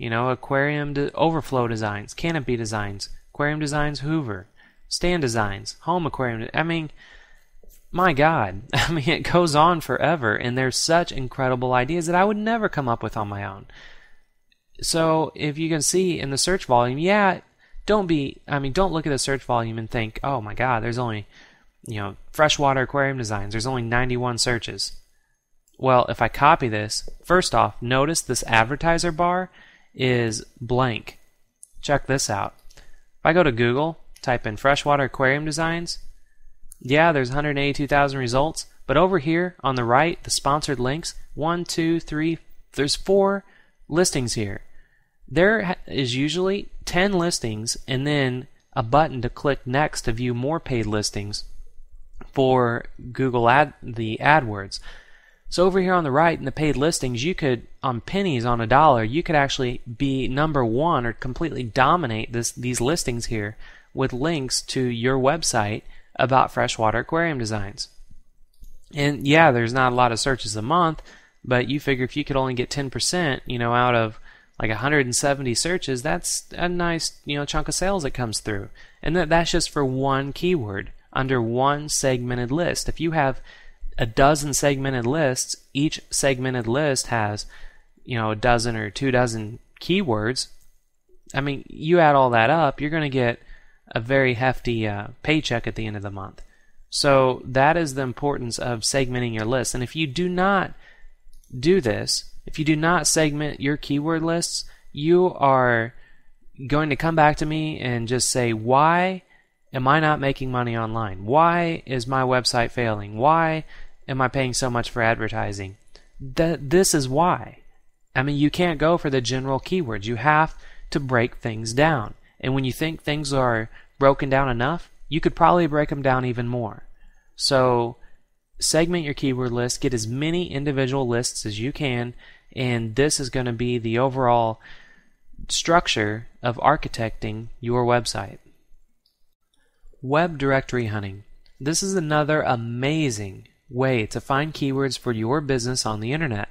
Speaker 1: aquarium overflow designs, canopy designs, aquarium designs Hoover, stand designs, home aquarium. I mean, my God, it goes on forever, and there's such incredible ideas that I would never come up with on my own. So if you can see in the search volume, don't look at the search volume and think, oh my God, there's only, freshwater aquarium designs, there's only 91 searches. Well, if I copy this, first off, notice this advertiser bar is blank. Check this out. If I go to Google, type in freshwater aquarium designs, yeah, there's 182,000 results, but over here on the right, the sponsored links, 1, 2, 3, there's 4 listings here. There is usually 10 listings and then a button to click next to view more paid listings for the AdWords. So over here on the right in the paid listings, you could, on pennies on a dollar, you could actually be number 1 or completely dominate these listings here with links to your website about freshwater aquarium designs. And yeah, there's not a lot of searches a month, but you figure if you could only get 10%, out of like 170 searches, that's a nice, chunk of sales that comes through. And that's just for one keyword under one segmented list. If you have a dozen segmented lists, each segmented list has, a dozen or 2 dozen keywords. I mean, you add all that up, you're going to get a very hefty paycheck at the end of the month. So that is the importance of segmenting your list. And if you do not do this, if you do not segment your keyword lists, you are going to come back to me and just say, why am I not making money online? Why is my website failing? Why am I paying so much for advertising? This is why. I mean, you can't go for the general keywords. You have to break things down. And when you think things are broken down enough, you could probably break them down even more. So segment your keyword list, get as many individual lists as you can, and this is going to be the overall structure of architecting your website. Web directory hunting. This is another amazing way to find keywords for your business on the internet.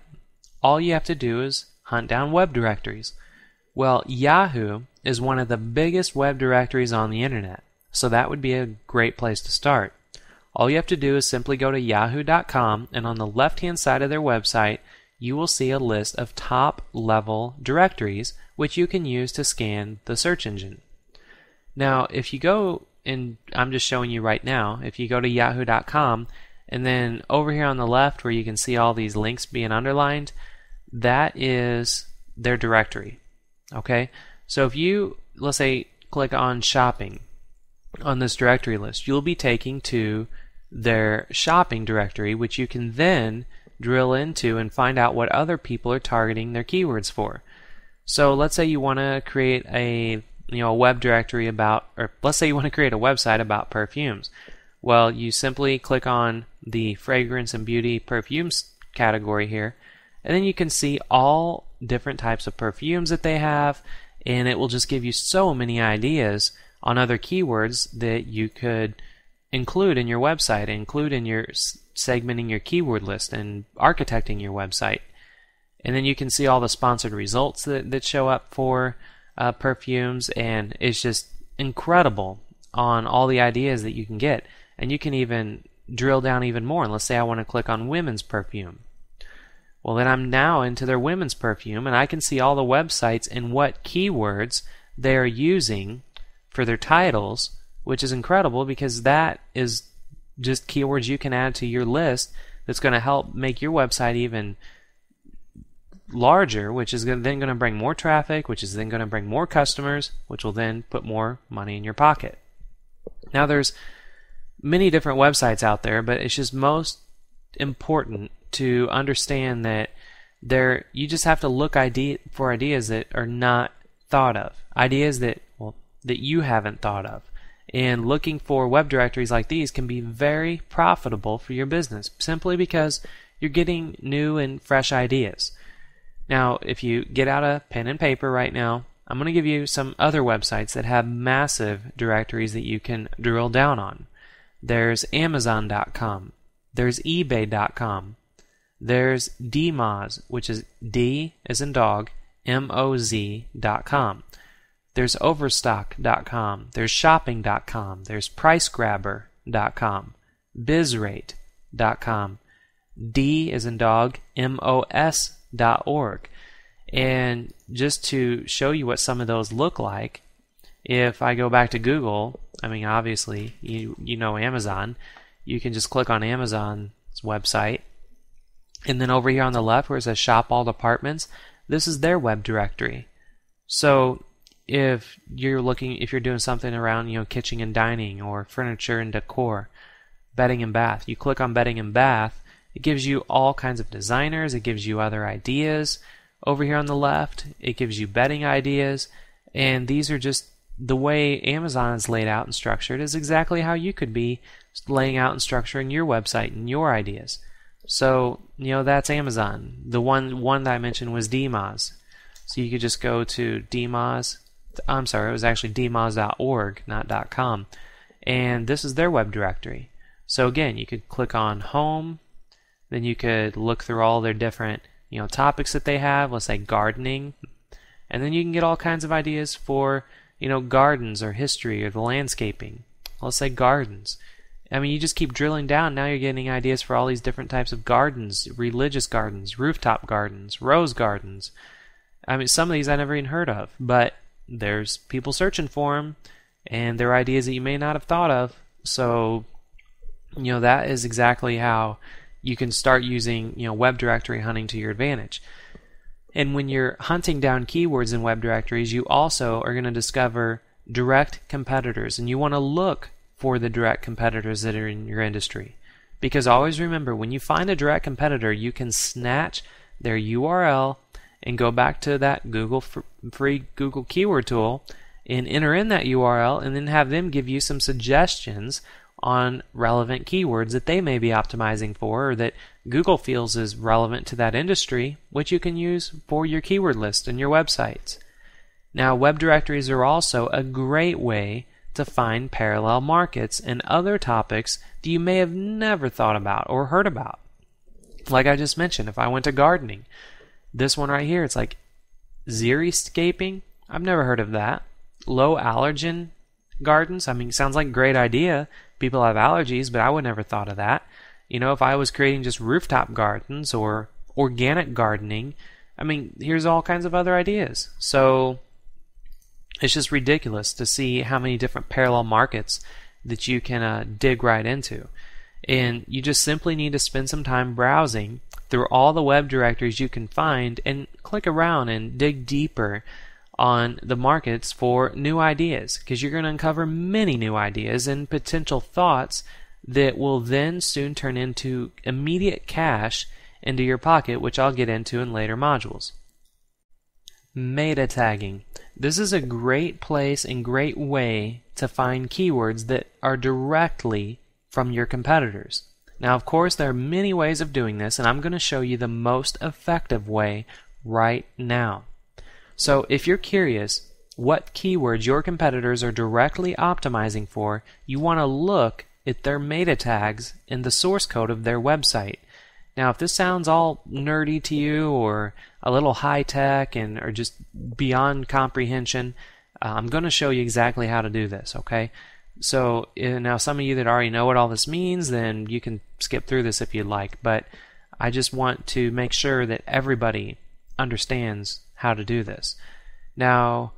Speaker 1: All you have to do is hunt down web directories. Well, Yahoo is one of the biggest web directories on the internet, so that would be a great place to start. All you have to do is simply go to yahoo.com, and on the left-hand side of their website, you will see a list of top-level directories which you can use to scan the search engine. Now, if you go, and I'm just showing you right now, if you go to yahoo.com, and then over here on the left where you can see all these links being underlined, that is their directory. Okay? So if you, let's say, click on shopping on this directory list, you'll be taken to their shopping directory, which you can then drill into and find out what other people are targeting their keywords for. So let's say you want to create a web directory about, or let's say you want to create a website about perfumes. Well, you simply click on the fragrance and beauty perfumes category here, and then you can see all different types of perfumes that they have, and it will just give you so many ideas on other keywords that you could include in your website, include in your segmenting your keyword list and architecting your website. And then you can see all the sponsored results that show up for perfumes, and it's just incredible on all the ideas that you can get. And you can even drill down even more. And let's say I want to click on women's perfume. Well, then I'm now into their women's perfume, and I can see all the websites and what keywords they're using for their titles, which is incredible because that is just keywords you can add to your list that's going to help make your website even larger, which is then going to bring more traffic, which is then going to bring more customers, which will then put more money in your pocket. Now, there's many different websites out there, but it's just most important to understand that you just have to look for ideas that are not thought of, ideas that you haven't thought of. And looking for web directories like these can be very profitable for your business simply because you're getting new and fresh ideas. Now, if you get out a pen and paper right now, I'm going to give you some other websites that have massive directories that you can drill down on. There's Amazon.com. There's eBay.com. There's DMoz, which is D as in dog, MOZ.com. There's Overstock.com. There's Shopping.com. There's PriceGrabber.com. BizRate.com. D as in dog, MOS.org. And just to show you what some of those look like, if I go back to Google, I mean, obviously, you know Amazon. You can just click on Amazon's website, and then over here on the left where it says Shop All Departments, this is their web directory. So if you're doing something around, kitchen and dining, or furniture and decor, bedding and bath, you click on bedding and bath, it gives you all kinds of designers, it gives you other ideas. Over here on the left, it gives you bedding ideas, and these are just the way Amazon is laid out and structured is exactly how you could be laying out and structuring your website and your ideas. So, that's Amazon. The one that I mentioned was DMOZ. So you could just go to DMOZ. I'm sorry, it was actually dmoz.org, not .com. And this is their web directory. So again, you could click on Home, then you could look through all their different topics that they have, let's say gardening, and then you can get all kinds of ideas for gardens or history or the landscaping. Let's say gardens. I mean, you just keep drilling down. Now you're getting ideas for all these different types of gardens, religious gardens, rooftop gardens, rose gardens. I mean, some of these I never even heard of, but there's people searching for them, and they're ideas that you may not have thought of. So, that is exactly how you can start using web directory hunting to your advantage. And when you're hunting down keywords in web directories, you also are going to discover direct competitors, and you want to look for the direct competitors that are in your industry. Because always remember, when you find a direct competitor, you can snatch their URL and go back to that free Google keyword tool and enter in that URL, and then have them give you some suggestions on relevant keywords that they may be optimizing for, or that Google feels is relevant to that industry, which you can use for your keyword list and your websites. Now, web directories are also a great way to find parallel markets and other topics that you may have never thought about or heard about. Like I just mentioned, if I went to gardening, this one right here, it's like xeriscaping. I've never heard of that. Low allergen gardens. I mean, it sounds like a great idea. People have allergies, but I would never thought of that. If I was creating just rooftop gardens or organic gardening, I mean, here's all kinds of other ideas. So it's just ridiculous to see how many different parallel markets that you can dig right into. And you just simply need to spend some time browsing through all the web directories you can find and click around and dig deeper on the markets for new ideas, because you're going to uncover many new ideas and potential thoughts that will then soon turn into immediate cash into your pocket, which I'll get into in later modules. Meta tagging. This is a great place and great way to find keywords that are directly from your competitors. Now, of course, there are many ways of doing this, and I'm going to show you the most effective way right now. So if you're curious what keywords your competitors are directly optimizing for, you want to look at their meta tags in the source code of their website. Now, if this sounds all nerdy to you or a little high-tech or just beyond comprehension, I'm going to show you exactly how to do this, okay? So now some of you that already know what all this means, then you can skip through this if you'd like, but I just want to make sure that everybody understands how to do this. Now,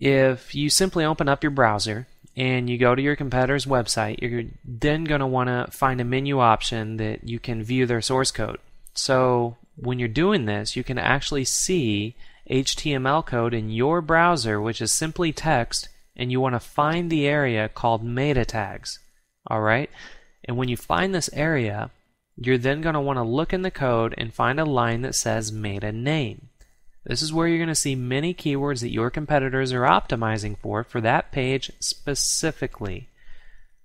Speaker 1: if you simply open up your browser and you go to your competitor's website, you're then going to want to find a menu option that you can view their source code. So when you're doing this, you can actually see HTML code in your browser, which is simply text, and you want to find the area called meta tags. Alright? And when you find this area, you're then going to want to look in the code and find a line that says meta name. This is where you're going to see many keywords that your competitors are optimizing for that page specifically.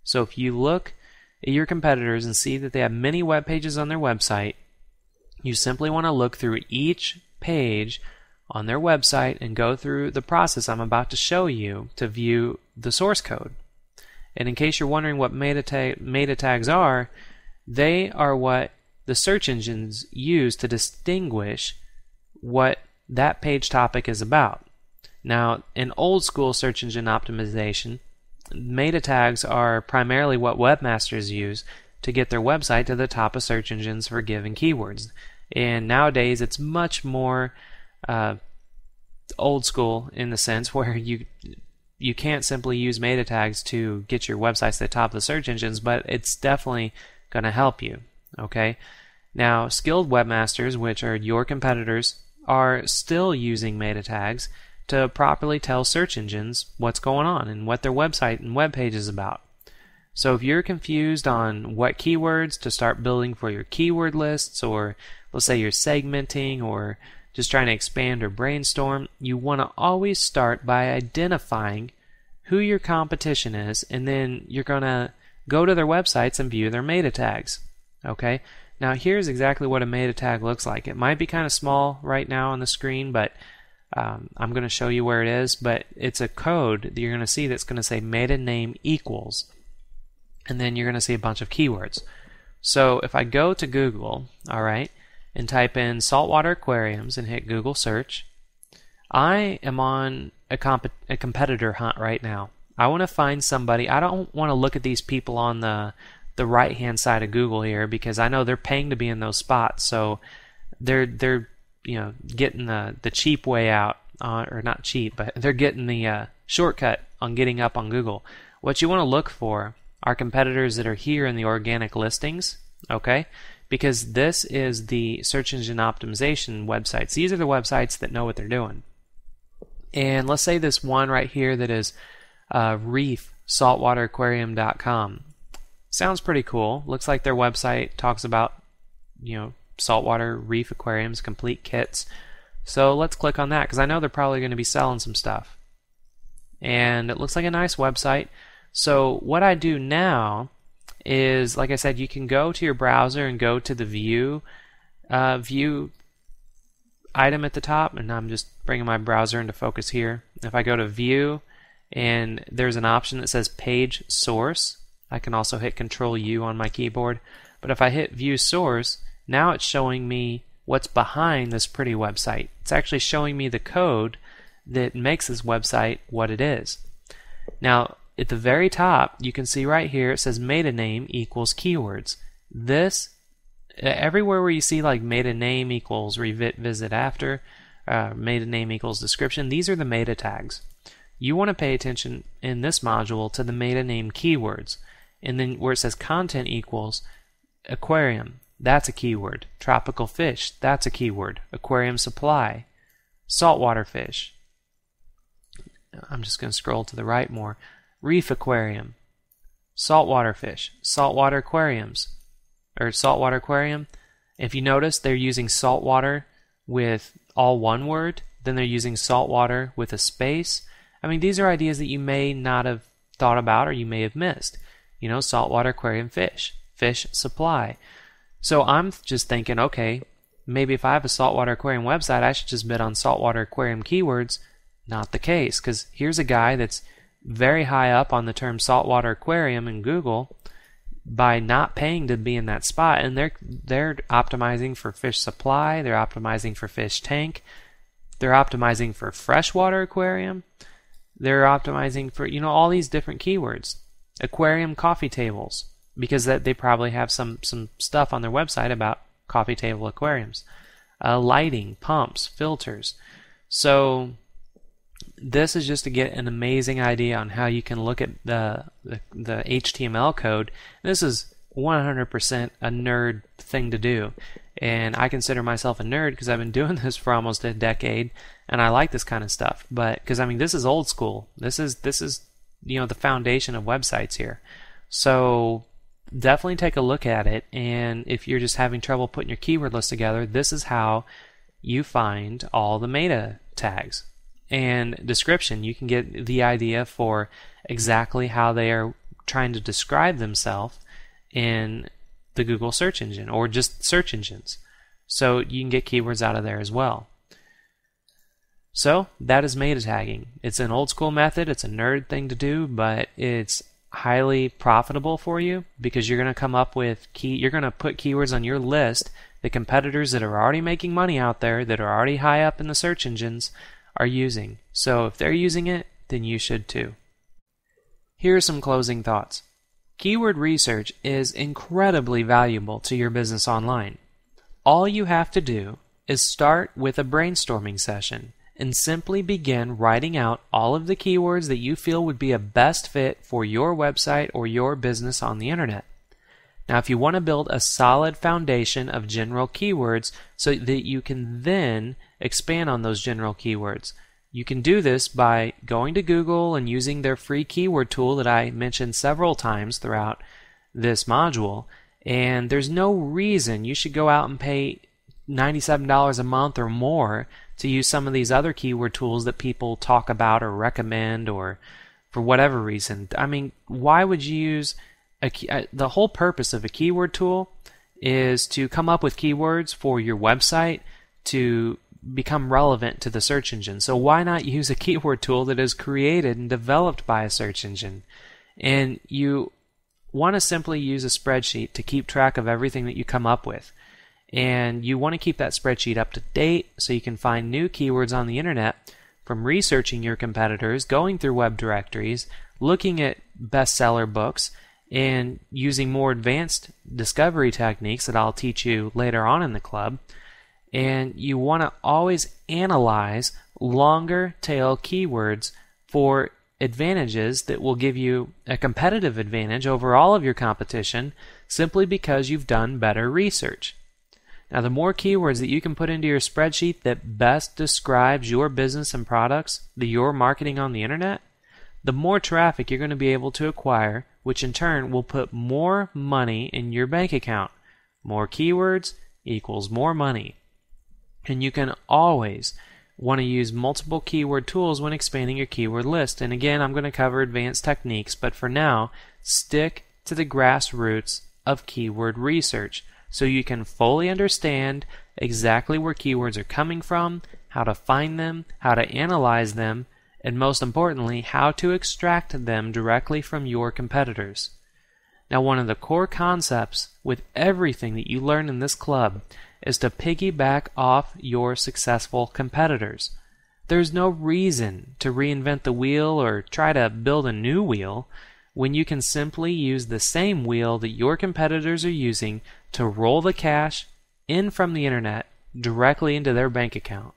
Speaker 1: So if you look at your competitors and see that they have many web pages on their website, you simply want to look through each page on their website and go through the process I'm about to show you to view the source code. And in case you're wondering what meta tags are, they are what the search engines use to distinguish what that page topic is about. Now, in old school search engine optimization, meta tags are primarily what webmasters use to get their website to the top of search engines for given keywords. And nowadays it's much more old school in the sense where you can't simply use meta tags to get your websites to the top of the search engines, but it's definitely going to help you. Okay. Now, skilled webmasters, which are your competitors, are still using meta tags to properly tell search engines what's going on and what their website and web page is about. So if you're confused on what keywords to start building for your keyword lists, or let's say you're segmenting or just trying to expand or brainstorm, you want to always start by identifying who your competition is, and then you're going to go to their websites and view their meta tags. Okay? Now here's exactly what a meta tag looks like. It might be kind of small right now on the screen, but I'm going to show you where it is, but it's a code that you're going to see that's going to say meta name equals, and then you're going to see a bunch of keywords. So if I go to Google, all right, and type in saltwater aquariums and hit Google search, I am on a competitor hunt right now. I want to find somebody. I don't want to look at these people on the right hand side of Google here, because I know they're paying to be in those spots, so they're getting the cheap way out, or not cheap, but they're getting the shortcut on getting up on Google. What you want to look for are competitors that are here in the organic listings, okay? Because this is the search engine optimization websites. These are the websites that know what they're doing. And let's say this one right here that is Reef saltwateraquarium.com. Sounds pretty cool. Looks like their website talks about, saltwater reef aquariums, complete kits. So let's click on that, because I know they're probably going to be selling some stuff. And it looks like a nice website. So what I do now is, like I said, you can go to your browser and go to the view item at the top, and I'm just bringing my browser into focus here. If I go to view, and there's an option that says page source, I can also hit Control U on my keyboard. But if I hit view source, now it's showing me what's behind this pretty website. It's actually showing me the code that makes this website what it is. Now, at the very top, you can see right here, it says meta name equals keywords. This, everywhere where you see like meta name equals visit after, meta name equals description, these are the meta tags. You want to pay attention in this module to the meta name keywords. And then where it says content equals aquarium, that's a keyword. Tropical fish, that's a keyword. Aquarium supply, saltwater fish. I'm just going to scroll to the right more. Reef aquarium, saltwater fish, saltwater aquariums, or saltwater aquarium. If you notice, they're using saltwater with all one word, then they're using saltwater with a space. I mean, these are ideas that you may not have thought about or you may have missed. Saltwater aquarium fish, fish supply. So I'm just thinking, okay, maybe if I have a saltwater aquarium website, I should just bid on saltwater aquarium keywords. Not the case, because here's a guy that's very high up on the term saltwater aquarium in Google by not paying to be in that spot, and they're optimizing for fish supply, they're optimizing for fish tank, they're optimizing for freshwater aquarium, they're optimizing for all these different keywords. Aquarium coffee tables, because they probably have some stuff on their website about coffee table aquariums. Lighting, pumps, filters. So this is just to get an amazing idea on how you can look at the HTML code. This is 100% a nerd thing to do, and I consider myself a nerd because I've been doing this for almost a decade, and I like this kind of stuff. But because this is old school. This is the foundation of websites here. So definitely take a look at it, and if you're just having trouble putting your keyword list together, this is how you find all the meta tags. And description, you can get the idea for exactly how they are trying to describe themselves in the Google search engine, or just search engines. So you can get keywords out of there as well. So that is meta tagging. It's an old school method, it's a nerd thing to do, but it's highly profitable for you, because you're going to come up with you're going to put keywords on your list the competitors that are already making money out there, that are already high up in the search engines, are using. So if they're using it, then you should too. Here are some closing thoughts. Keyword research is incredibly valuable to your business online. All you have to do is start with a brainstorming session and simply begin writing out all of the keywords that you feel would be a best fit for your website or your business on the internet. Now, if you want to build a solid foundation of general keywords so that you can then expand on those general keywords, you can do this by going to Google and using their free keyword tool that I mentioned several times throughout this module. And there's no reason you should go out and pay $97 a month or more to use some of these other keyword tools that people talk about or recommend, or for whatever reason. I mean, why would you use the whole purpose of a keyword tool is to come up with keywords for your website to become relevant to the search engine. So why not use a keyword tool that is created and developed by a search engine? And you want to simply use a spreadsheet to keep track of everything that you come up with. And you want to keep that spreadsheet up to date so you can find new keywords on the internet from researching your competitors, going through web directories, looking at bestseller books, and using more advanced discovery techniques that I'll teach you later on in the club. And you want to always analyze longer tail keywords for advantages that will give you a competitive advantage over all of your competition simply because you've done better research. Now, the more keywords that you can put into your spreadsheet that best describes your business and products that you're marketing on the internet, the more traffic you're going to be able to acquire, which in turn will put more money in your bank account. More keywords equals more money. And you can always want to use multiple keyword tools when expanding your keyword list. And again, I'm going to cover advanced techniques, but for now, stick to the grassroots of keyword research so you can fully understand exactly where keywords are coming from, how to find them, how to analyze them, and most importantly, how to extract them directly from your competitors. Now, one of the core concepts with everything that you learn in this club is to piggyback off your successful competitors. There's no reason to reinvent the wheel or try to build a new wheel when you can simply use the same wheel that your competitors are using to roll the cash in from the internet directly into their bank account.